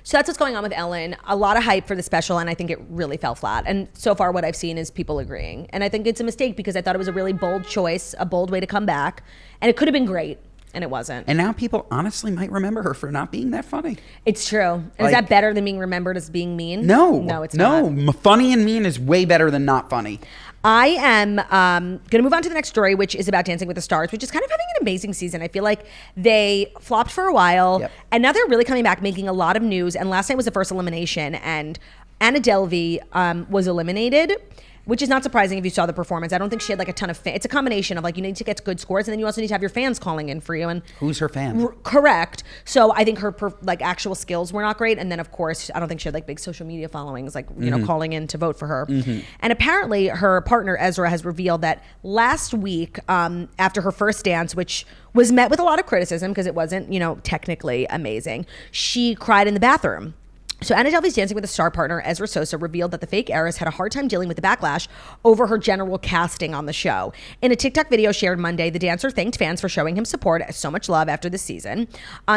So that's what's going on with Ellen. A lot of hype for the special, and I think it really fell flat. And so far what I've seen is people agreeing. And I think it's a mistake because I thought it was a really bold choice, a bold way to come back. And it could have been great. And it wasn't. And now people honestly might remember her for not being that funny. It's true. Like, is that better than being remembered as being mean? No, it's not. No, funny and mean is way better than not funny. I am going to move on to the next story, which is about Dancing with the Stars, which is kind of having an amazing season. I feel like they flopped for a while, and now they're really coming back, making a lot of news. And last night was the first elimination, and Anna Delvey was eliminated, which is not surprising if you saw the performance. I don't think she had like a ton of fans. It's a combination of like you need to get good scores, and then you also need to have your fans calling in for you. And who's her fan? Correct. So I think her like actual skills were not great, and then of course I don't think she had like big social media followings, like you know, calling in to vote for her. And apparently her partner Ezra has revealed that last week, after her first dance, which was met with a lot of criticism because it wasn't, you know, technically amazing, she cried in the bathroom. So Anna Delvey's Dancing with the Star partner, Ezra Sosa, revealed that the fake heiress had a hard time dealing with the backlash over her general casting on the show. In a TikTok video shared Monday, the dancer thanked fans for showing him support and so much love after the season.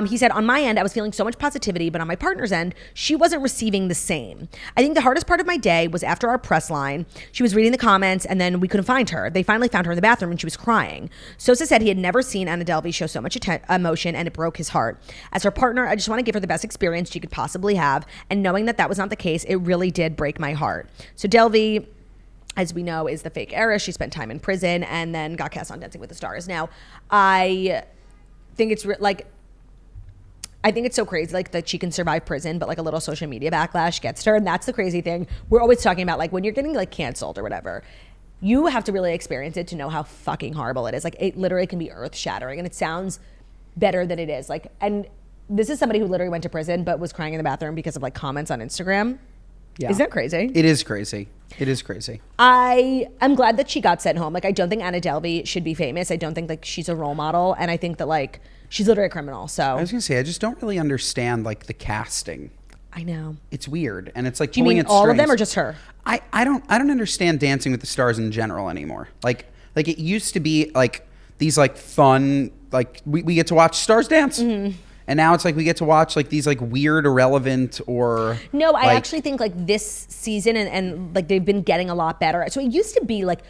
He said, on my end, I was feeling so much positivity, but on my partner's end, she wasn't receiving the same. I think the hardest part of my day was after our press line. She was reading the comments and then we couldn't find her. They finally found her in the bathroom and she was crying. Sosa said he had never seen Anna Delvey show so much emotion and it broke his heart. As her partner, I just want to give her the best experience she could possibly have. And knowing that that was not the case, it really did break my heart. So Delvey, as we know, is the fake heiress. She spent time in prison and then got cast on Dancing with the Stars. Now, I think it's I think it's so crazy, like that she can survive prison, but like a little social media backlash gets to her. And that's the crazy thing. We're always talking about like when you're getting like canceled or whatever, you have to really experience it to know how fucking horrible it is. Like it literally can be earth shattering and it sounds better than it is. Like, and this is somebody who literally went to prison but was crying in the bathroom because of like comments on Instagram. Yeah. Isn't that crazy? It is crazy. It is crazy. I am glad that she got sent home. Like, I don't think Anna Delvey should be famous. I don't think like she's a role model. And I think that like she's literally a criminal. So I was going to say, I just don't really understand like the casting. I know. It's weird. And it's like, do you mean all of them or just her? I don't understand Dancing with the Stars in general anymore. Like it used to be like these like fun, like we get to watch stars dance. Mm-hmm. And now it's like we get to watch like these like weird, irrelevant or... No, I actually think like this season and like they've been getting a lot better. So it used to be like,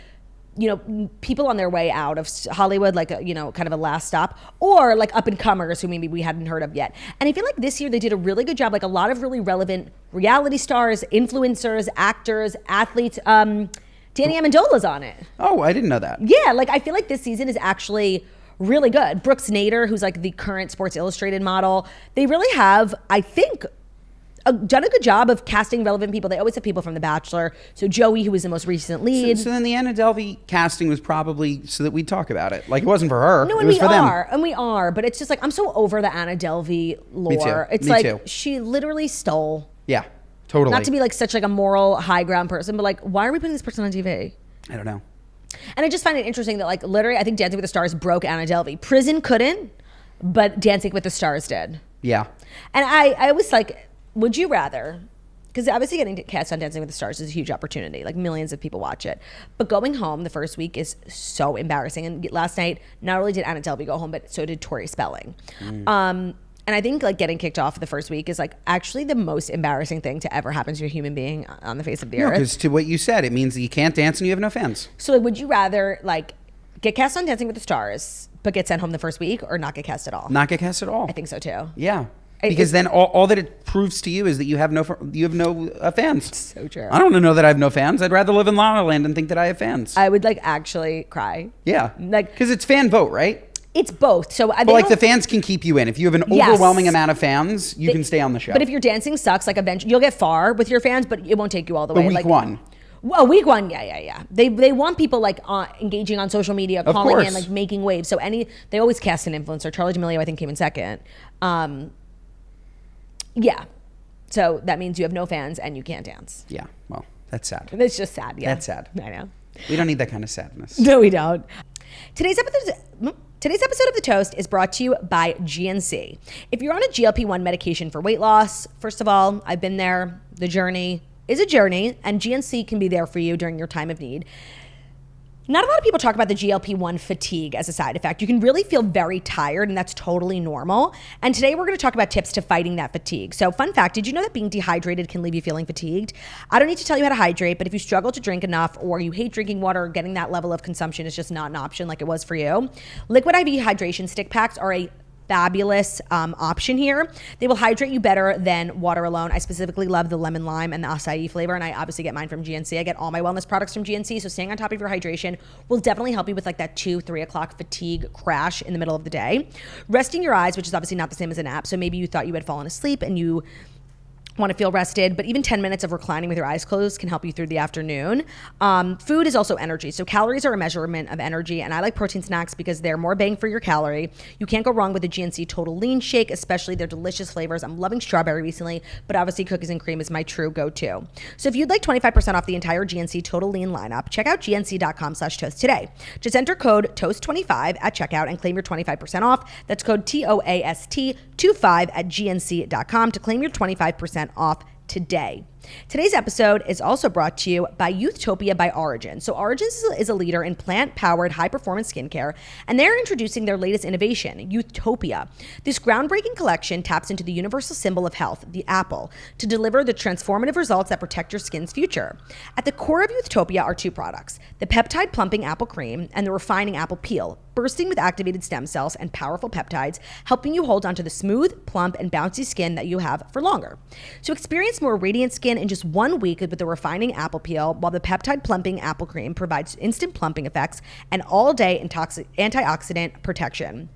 you know, people on their way out of Hollywood, like, you know, kind of a last stop, or like up and comers who maybe we hadn't heard of yet. And I feel like this year they did a really good job, like a lot of really relevant reality stars, influencers, actors, athletes. Danny Amendola's on it. Oh, I didn't know that. Yeah, like I feel like this season is actually really good. Brooks Nader, who's like the current Sports Illustrated model, they really have, I think, done a good job of casting relevant people. They always have people from The Bachelor. So Joey, who was the most recent lead. So then the Anna Delvey casting was probably so that we'd talk about it. Like it wasn't for her. No, and it was for them. And we are. But it's just like, I'm so over the Anna Delvey lore. Me too. It's Me like too. She literally stole. Yeah, totally. Not to be like such like a moral high ground person, but like, why are we putting this person on TV? I don't know. And I just find it interesting that like literally I think Dancing with the Stars broke Anna Delvey. Prison couldn't, but Dancing with the Stars did. Yeah. And I was like, would you rather, because obviously getting cast on Dancing with the Stars is a huge opportunity. Like millions of people watch it. But going home the first week is so embarrassing. And last night, not only did Anna Delvey go home, but so did Tori Spelling. And I think like getting kicked off the first week is like actually the most embarrassing thing to ever happen to a human being on the face of the earth. Because to what you said, it means that you can't dance and you have no fans. So like, would you rather like get cast on Dancing with the Stars, but get sent home the first week, or not get cast at all? Not get cast at all. I think so too. Yeah. Because then all that it proves to you is that you have no fans. So true. I don't know that I have no fans. I'd rather live in La La Land and think that I have fans. I would like actually cry. Yeah. Like, because it's fan vote, right? It's both. So like the fans can keep you in. If you have an overwhelming amount of fans, you can stay on the show. But if your dancing sucks, like eventually you'll get far with your fans, but it won't take you all the way. Week one. Well, week one, yeah. They want people like engaging on social media, calling in, like making waves. So they always cast an influencer. Charli D'Amelio, I think, came in second. Yeah. So that means you have no fans and you can't dance. Yeah. Well, that's sad. It's just sad. Yeah. That's sad. I know. We don't need that kind of sadness. No, we don't. Today's episode of The Toast is brought to you by GNC. If you're on a GLP-1 medication for weight loss, first of all, I've been there. The journey is a journey, and GNC can be there for you during your time of need. Not a lot of people talk about the GLP-1 fatigue as a side effect. You can really feel very tired, and that's totally normal. And today we're going to talk about tips to fighting that fatigue. So fun fact, did you know that being dehydrated can leave you feeling fatigued? I don't need to tell you how to hydrate, but if you struggle to drink enough or you hate drinking water, getting that level of consumption is just not an option like it was for you. Liquid IV hydration stick packs are a fabulous option here. They will hydrate you better than water alone. I specifically love the lemon lime and the acai flavor, and I obviously get mine from GNC. I get all my wellness products from GNC, so staying on top of your hydration will definitely help you with like that 2-3 o'clock fatigue crash in the middle of the day. Resting your eyes, which is obviously not the same as a nap, so maybe you thought you had fallen asleep and you want to feel rested, but even 10 minutes of reclining with your eyes closed can help you through the afternoon. Food is also energy. So calories are a measurement of energy, and I like protein snacks because they're more bang for your calorie. You can't go wrong with a GNC Total Lean Shake, especially their delicious flavors. I'm loving strawberry recently, but obviously cookies and cream is my true go-to. So if you'd like 25% off the entire GNC Total Lean lineup, check out gnc.com/toast today. Just enter code TOAST25 at checkout and claim your 25% off. That's code TOAST25 at gnc.com to claim your 25% off today. Today's episode is also brought to you by Youthtopia by Origin. So Origin is a leader in plant-powered high-performance skincare, and they're introducing their latest innovation, Youthtopia. This groundbreaking collection taps into the universal symbol of health, the apple, to deliver the transformative results that protect your skin's future. At the core of Youthtopia are two products, the peptide plumping apple cream and the refining apple peel, bursting with activated stem cells and powerful peptides, helping you hold onto the smooth, plump, and bouncy skin that you have for longer. So experience more radiant skin in just 1 week with the refining apple peel, while the peptide plumping apple cream provides instant plumping effects and all-day antioxidant protection.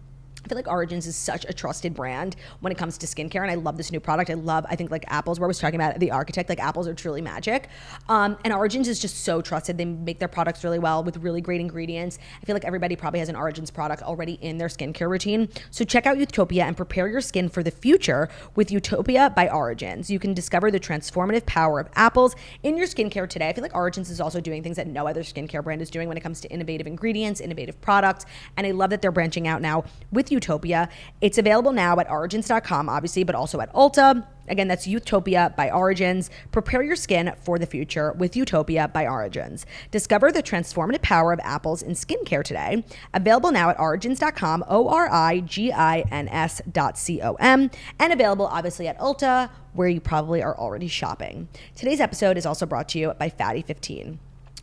I feel like Origins is such a trusted brand when it comes to skincare, and I love this new product. I think like apples, where I was talking about the architect, like apples are truly magic. And Origins is just so trusted. They make their products really well with really great ingredients. I feel like everybody probably has an Origins product already in their skincare routine. So check out Youthtopia and prepare your skin for the future with Youthtopia by Origins. You can discover the transformative power of apples in your skincare today. I feel like Origins is also doing things that no other skincare brand is doing when it comes to innovative ingredients, innovative products, and I love that they're branching out now with Youthtopia. It's available now at origins.com, obviously, but also at Ulta. Again, that's Youthtopia by Origins. Prepare your skin for the future with Youthtopia by Origins. Discover the transformative power of apples in skincare today. Available now at origins.com, origins.com, and available obviously at Ulta, where you probably are already shopping. Today's episode is also brought to you by Fatty 15.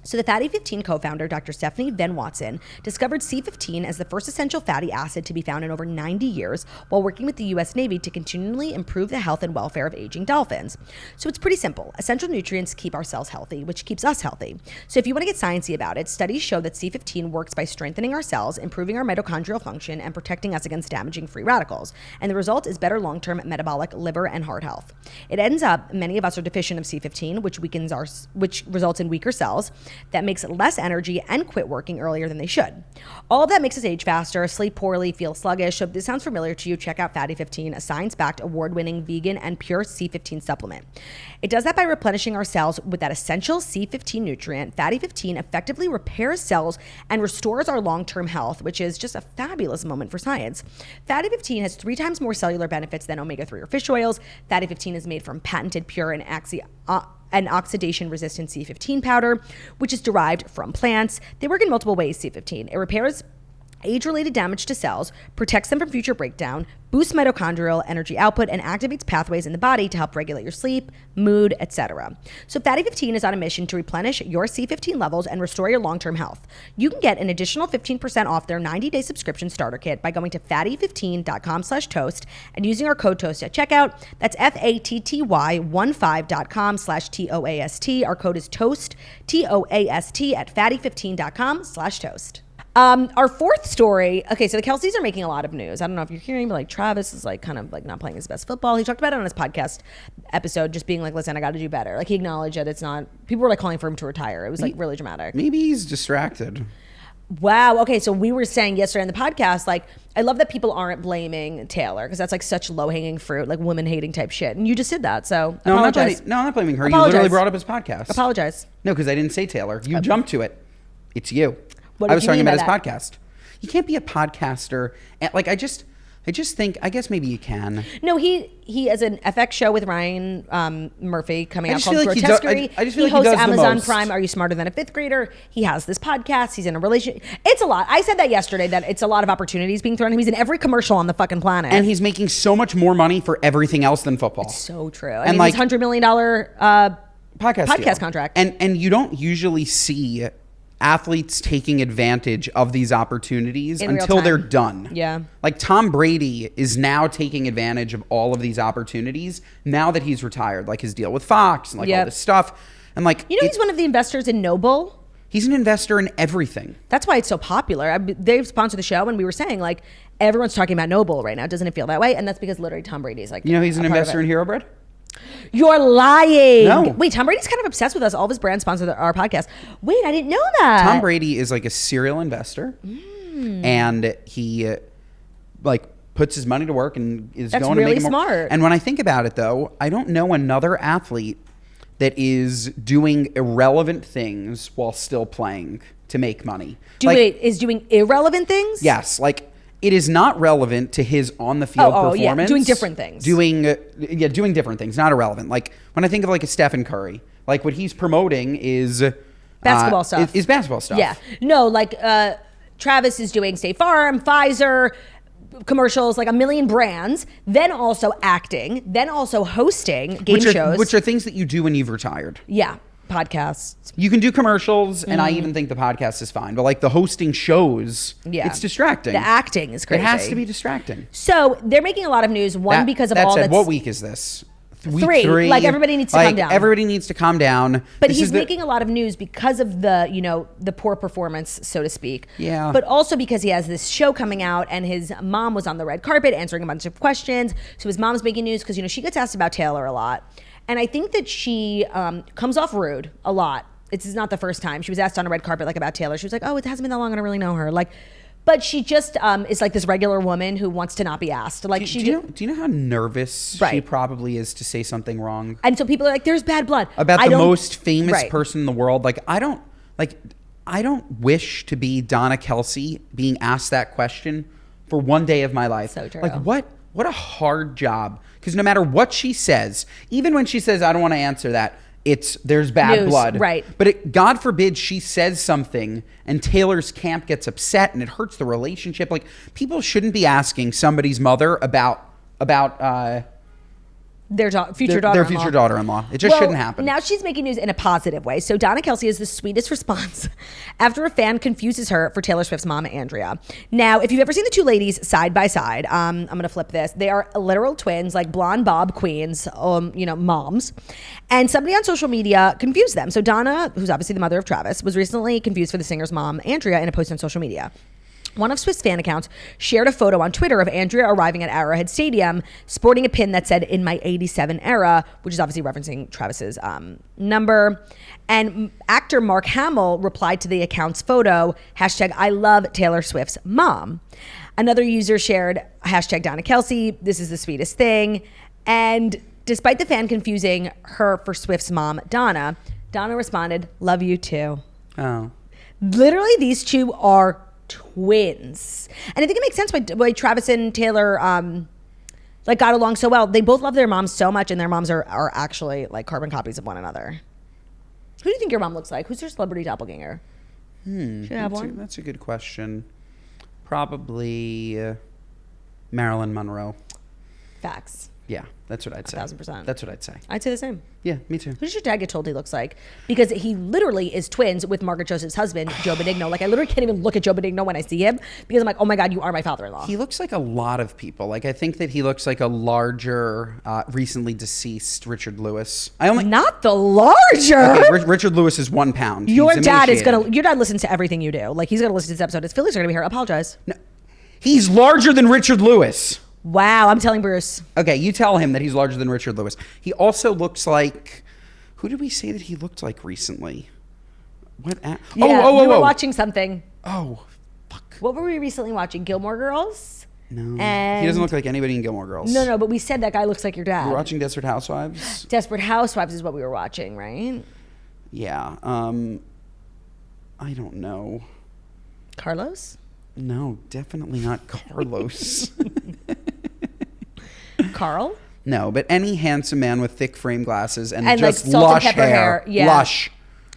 So the Fatty 15 co-founder, Dr. Stephanie Venn Watson, discovered C15 as the first essential fatty acid to be found in over 90 years while working with the U.S. Navy to continually improve the health and welfare of aging dolphins. So it's pretty simple. Essential nutrients keep our cells healthy, which keeps us healthy. So if you want to get sciencey about it, studies show that C15 works by strengthening our cells, improving our mitochondrial function, and protecting us against damaging free radicals. And the result is better long-term metabolic, liver, and heart health. It ends up, many of us are deficient of C15, which results in weaker cells, that makes less energy and quit working earlier than they should. All of that makes us age faster, sleep poorly, feel sluggish. So if this sounds familiar to you, check out Fatty 15, a science-backed, award-winning, vegan, and pure C15 supplement. It does that by replenishing our cells with that essential C15 nutrient. Fatty 15 effectively repairs cells and restores our long-term health, which is just a fabulous moment for science. Fatty 15 has 3 times more cellular benefits than omega-3 or fish oils. Fatty 15 is made from patented, pure, and oxidation-resistant C15 powder, which is derived from plants. They work in multiple ways, C15. It repairs age-related damage to cells, protects them from future breakdown, boosts mitochondrial energy output, and activates pathways in the body to help regulate your sleep, mood, etc. So Fatty 15 is on a mission to replenish your C15 levels and restore your long-term health. You can get an additional 15% off their 90-day subscription starter kit by going to fatty15.com/toast and using our code TOAST at checkout. That's fatty15.com/TOAST. Our code is TOAST, TOAST at fatty15.com/toast. Our fourth story, okay, so the Kelces are making a lot of news. I don't know if you're hearing, but like Travis is like kind of like not playing his best football. He talked about it on his podcast episode, just being like, listen, I got to do better. Like he acknowledged that it's not, people were like calling for him to retire. It was like really dramatic. Maybe he's distracted. Wow. Okay. So we were saying yesterday on the podcast, like, I love that people aren't blaming Taylor because that's like such low hanging fruit, like woman hating type shit. And you just did that. So no, apologize. I'm not blaming her. Apologize. You literally brought up his podcast. Apologize. No, because I didn't say Taylor. You jumped to it. It's you. What I was talking about his that? podcast. You can't be a podcaster. And like, I just think, I guess maybe you can. No, he has an FX show with Ryan Murphy coming out called like Grotesquerie. I just feel he like hosts he does Amazon the most. Prime, Are You Smarter Than a Fifth Grader? He has this podcast. He's in a relationship. It's a lot. I said that yesterday, that it's a lot of opportunities being thrown at him. He's in every commercial on the fucking planet. And he's making so much more money for everything else than football. It's so true. I mean, like, $100 million podcast contract. And you don't usually see athletes taking advantage of these opportunities until they're done. Yeah. Like Tom Brady is now taking advantage of all of these opportunities now that he's retired, like his deal with Fox and all this stuff. And like, he's one of the investors in Noble. He's an investor in everything. That's why it's so popular. They've sponsored the show, and we were saying, like, everyone's talking about Noble right now. Doesn't it feel that way? And that's because literally Tom Brady's like, he's an investor in Hero Bread? You're lying. No. Wait, Tom Brady's kind of obsessed with us. All of his brands sponsor our podcast. Wait, I didn't know that. Tom Brady is like a serial investor, and he like puts his money to work and is That's going really to make more. smart. And when I think about it, though, I don't know another athlete that is doing irrelevant things while still playing to make money. Is doing irrelevant things? Yes, like. It is not relevant to his on-the-field performance. Yeah, doing different things. Doing different things, not irrelevant. Like when I think of like a Stephen Curry, like what he's promoting is basketball stuff. Is basketball stuff. Yeah, no, like Travis is doing State Farm, Pfizer commercials, like a million brands. Then also acting. Then also hosting game shows, which are things that you do when you've retired. Yeah. Podcasts. You can do commercials, and I even think the podcast is fine. But like the hosting shows, it's distracting. The acting is crazy. It has to be distracting. So they're making a lot of news. One, because of all that. What week is this? Week 3. Like everybody needs to calm down. Everybody needs to calm down. But he's making a lot of news because of the, the poor performance, so to speak. Yeah. But also because he has this show coming out, and his mom was on the red carpet answering a bunch of questions. So his mom's making news because, she gets asked about Taylor a lot. And I think that she comes off rude a lot. It's not the first time. She was asked on a red carpet about Taylor. She was like, oh, it hasn't been that long. I don't really know her. But she just is like this regular woman who wants to not be asked. Like, do you know how nervous she probably is to say something wrong? And so people are like, there's bad blood. About the most famous person in the world. I don't wish to be Donna Kelce being asked that question for one day of my life. So true. What a hard job. Because no matter what she says, even when she says, I don't want to answer that, there's bad blood. Right. But God forbid she says something and Taylor's camp gets upset and it hurts the relationship. Like, people shouldn't be asking somebody's mother about their future daughter-in-law. It just shouldn't happen. Now she's making news in a positive way. So Donna Kelce is the sweetest response after a fan confuses her for Taylor Swift's mom, Andrea. Now, if you've ever seen the two ladies side by side, I'm going to flip this. They are literal twins, like blonde bob queens, moms. And somebody on social media confused them. So Donna, who's obviously the mother of Travis, was recently confused for the singer's mom, Andrea, in a post on social media. One of Swift's fan accounts shared a photo on Twitter of Andrea arriving at Arrowhead Stadium sporting a pin that said, in my 87 era, which is obviously referencing Travis's number. And actor Mark Hamill replied to the account's photo, hashtag I love Taylor Swift's mom. Another user shared hashtag Donna Kelce, this is the sweetest thing. And despite the fan confusing her for Swift's mom, Donna responded, love you too. Oh. Literally, these two are twins. And I think it makes sense why Travis and Taylor got along so well. They both love their moms so much, and their moms are actually like carbon copies of one another. Who do you think your mom looks like? Who's your celebrity doppelganger? Should I have one? That's a good question. Probably Marilyn Monroe. Facts. Yeah, that's what I'd say. 1,000%. That's what I'd say. I'd say the same. Yeah, me too. Who does your dad get told he looks like? Because he literally is twins with Margaret Joseph's husband, Joe Benigno. Like, I literally can't even look at Joe Benigno when I see him because I'm like, oh my God, you are my father-in-law. He looks like a lot of people. Like, I think that he looks like a larger, recently deceased Richard Lewis. Not the larger. Okay, Richard Lewis is 1 pound. Your dad listens to everything you do. Like, he's gonna listen to this episode. His feelings are gonna be hurt. Apologize. No, he's larger than Richard Lewis. Wow, I'm telling Bruce. Okay, you tell him that he's larger than Richard Lewis. He also looks like, who did we say that he looked like recently? What? We were watching something. Oh, fuck. What were we recently watching? Gilmore Girls? No. He doesn't look like anybody in Gilmore Girls. No, but we said that guy looks like your dad. We were watching Desperate Housewives. Desperate Housewives is what we were watching, right? Yeah. I don't know. Carlos? No, definitely not Carlos. Carl? No, but any handsome man with thick frame glasses and just like salt lush and pepper hair. Yeah. Lush.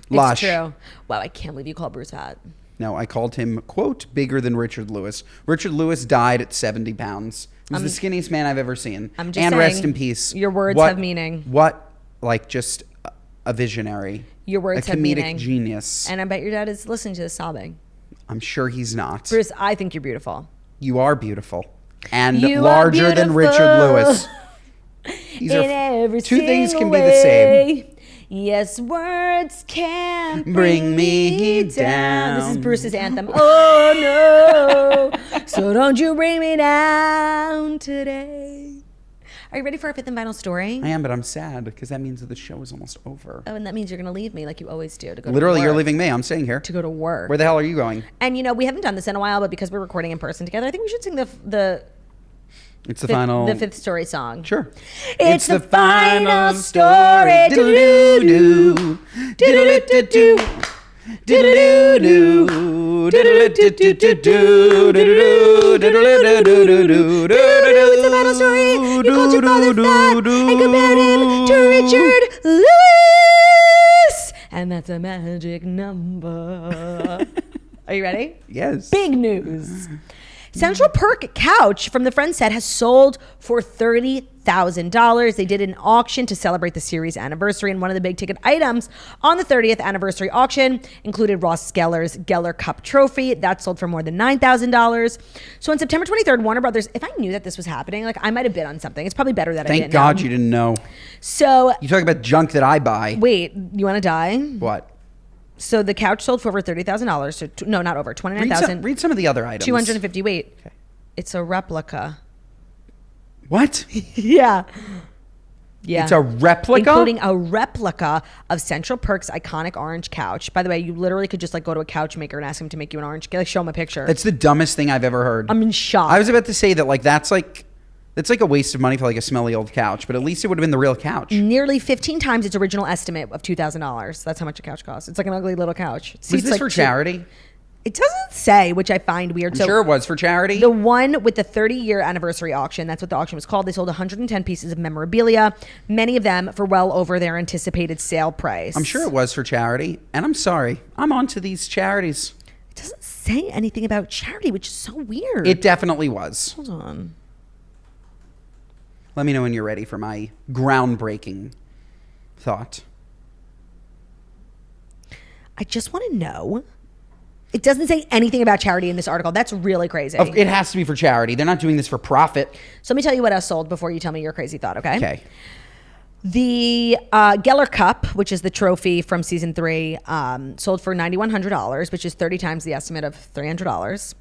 It's true. Wow, I can't believe you called Bruce fat. No, I called him, quote, bigger than Richard Lewis. Richard Lewis died at 70 pounds. He was the skinniest man I've ever seen. I'm just and saying, rest in peace. Your words have meaning. What, like, just a visionary. Your words have meaning. A comedic genius. And I bet your dad is listening to this sobbing. I'm sure he's not. Bruce, I think you're beautiful. You are beautiful. And you larger than Richard Lewis. These in are every two things can way. be the same. Yes, words can bring me down. This is Bruce's anthem. Oh no, so don't you bring me down today. Are you ready for our fifth and final story? I am, but I'm sad because that means that the show is almost over. Oh, and that means you're going to leave me like you always do to go Literally, to work. you're leaving me. I'm staying here. To go to work. Where the hell are you going? And you know, we haven't done this in a while, but because we're recording in person together, I think we should sing the It's the fifth story song. Sure. It's the final story. Do-do-do-do. Do-do-do-do-do. Do-do-do-do. It's the final story. You called your father fat and compared him to Richard Lewis. And that's a magic number. Are you ready? Yes. Big news. Central Perk couch from the Friends set has sold for $30,000. They did an auction to celebrate the series anniversary, and one of the big ticket items on the 30th anniversary auction included Ross Geller's Geller Cup trophy. That sold for more than $9,000. So on September 23rd, Warner Brothers, if I knew that this was happening, like I might have bid on something. It's probably better that I didn't Thank God know. you didn't know. So You talk about junk that I buy. wait, you want to die? What? So the couch sold for over $30,000. So no, not over, $29,000. Read some of the other items. 250. Wait, Okay. it's a replica. What? Yeah. Yeah. It's a replica? Including a replica of Central Perk's iconic orange couch. By the way, you literally could just like go to a couch maker and ask him to make you an orange, like show him a picture. That's the dumbest thing I've ever heard. I'm in shock. I was about to say that like that's like a waste of money for like a smelly old couch, but at least it would have been the real couch. Nearly 15 times its original estimate of $2,000. That's how much a couch costs. It's like an ugly little couch. Was this like for charity? It doesn't say, which I find weird. I'm sure it was for charity. The one with the 30-year anniversary auction, that's what the auction was called. They sold 110 pieces of memorabilia, many of them for well over their anticipated sale price. I'm sure it was for charity, and I'm sorry. I'm onto these charities. It doesn't say anything about charity, which is so weird. It definitely was. Hold on. Let me know when you're ready for my groundbreaking thought. I just want to know. It doesn't say anything about charity in this article. That's really crazy. It has to be for charity. They're not doing this for profit. So let me tell you what else sold before you tell me your crazy thought, okay? Okay. The Geller Cup, which is the trophy from season 3, sold for $9,100, which is 30 times the estimate of $300.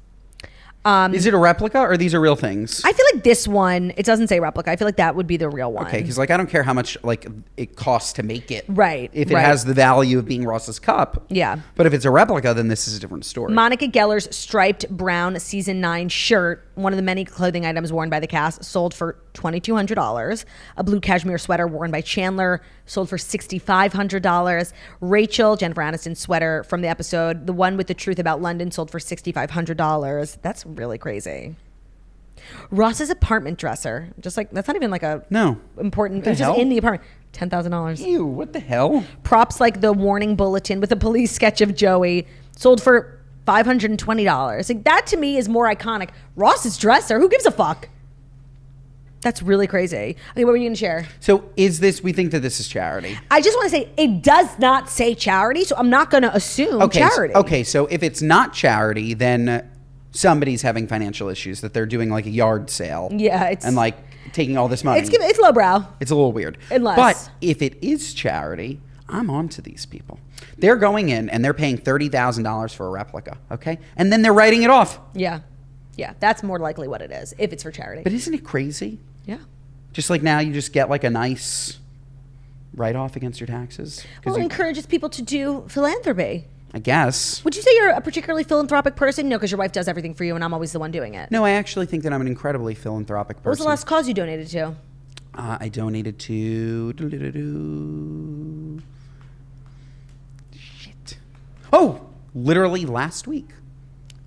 Is it a replica or these are real things? I feel like this one, it doesn't say replica. I feel like that would be the real one. Okay, because like I don't care how much like it costs to make it. Right. If it has the value of being Ross's cup. Yeah. But if it's a replica, then this is a different story. Monica Geller's striped brown season 9 shirt, one of the many clothing items worn by the cast, sold for $2,200. A blue cashmere sweater worn by Chandler sold for $6,500. Rachel, Jennifer Aniston's sweater from the episode, the one with the truth about London, sold for $6,500. That's really crazy. Ross's apartment dresser, just like that's not even like a important. It was just in the apartment. $10,000. Ew! What the hell? Props like the warning bulletin with a police sketch of Joey sold for $520. Like that to me is more iconic. Ross's dresser. Who gives a fuck? That's really crazy. Okay, what were you gonna share? So is this? We think that this is charity. I just want to say it does not say charity, so I'm not gonna assume charity. So if it's not charity, then somebody's having financial issues that they're doing like a yard sale. Yeah, it's and like taking all this money. It's lowbrow. It's a little weird. But if it is charity, I'm on to these people. They're going in and they're paying $30,000 for a replica, okay? And then they're writing it off. Yeah. Yeah, that's more likely what it is, if it's for charity. But isn't it crazy? Yeah. Just like now you just get like a nice write-off against your taxes. Well, it encourages people to do philanthropy. I guess. Would you say you're a particularly philanthropic person? No, because your wife does everything for you and I'm always the one doing it. No, I actually think that I'm an incredibly philanthropic person. What was the last cause you donated to? I donated to... Shit. Oh, literally last week.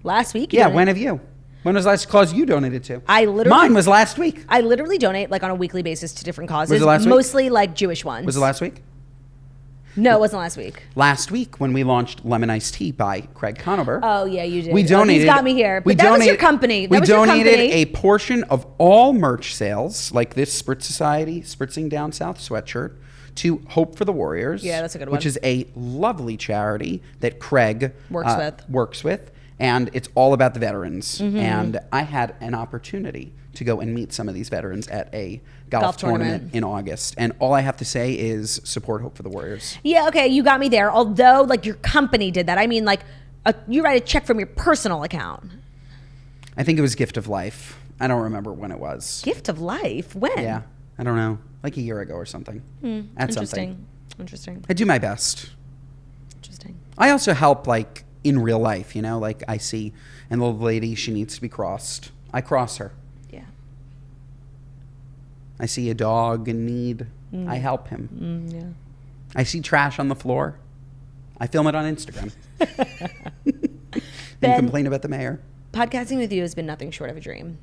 Last week? Yeah, when have you? When was the last cause you donated to? Mine was last week. I literally donate like on a weekly basis to different causes. Was it last week? Mostly like Jewish ones. Was it last week? No, it wasn't last week. Last week when we launched Lemon Iced Tea by Craig Conover. Oh yeah, you did. We donated. He's got me here. But that was your company. We donated a portion of all merch sales, like this Spritz Society Spritzing Down South sweatshirt, to Hope for the Warriors. Yeah, that's a good one. Which is a lovely charity that Craig works with. And it's all about the veterans. And I had an opportunity to go and meet some of these veterans at a golf tournament in August. And all I have to say is support Hope for the Warriors. Yeah, okay, you got me there. Although, like, your company did that. I mean, like, you write a check from your personal account. I think it was Gift of Life. I don't remember when it was. Gift of Life? When? Yeah, I don't know. Like a year ago or something. Interesting. I do my best. Interesting. I also help, like, in real life, you know? Like, I see an old lady, she needs to be crossed. I cross her. Yeah. I see a dog in need. I help him. Yeah. I see trash on the floor. I film it on Instagram. And complain about the mayor. Podcasting with you has been nothing short of a dream.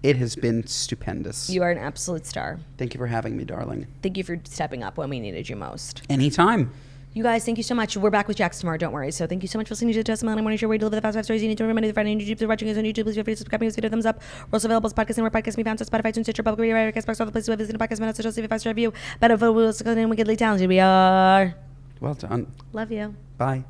It has been stupendous. You are an absolute star. Thank you for having me, darling. Thank you for stepping up when we needed you most. Anytime. You guys, thank you so much. We're back with Jax tomorrow, don't worry. So thank you so much for listening to the Testimony Morning Show, where we deliver the fast 5 stories you need to remember. The Friday on YouTube. If you're watching us on YouTube, please feel free to subscribe, give us a video, thumbs up. We're also available as podcasts and where podcasts can be found on Spotify, iTunes, Stitcher, Public Radio, Castbox, all the places where visit the podcast minutes, social, leave a 5-star review. Better for wheels, and wickedly talented we are. Well done. Love you. Bye.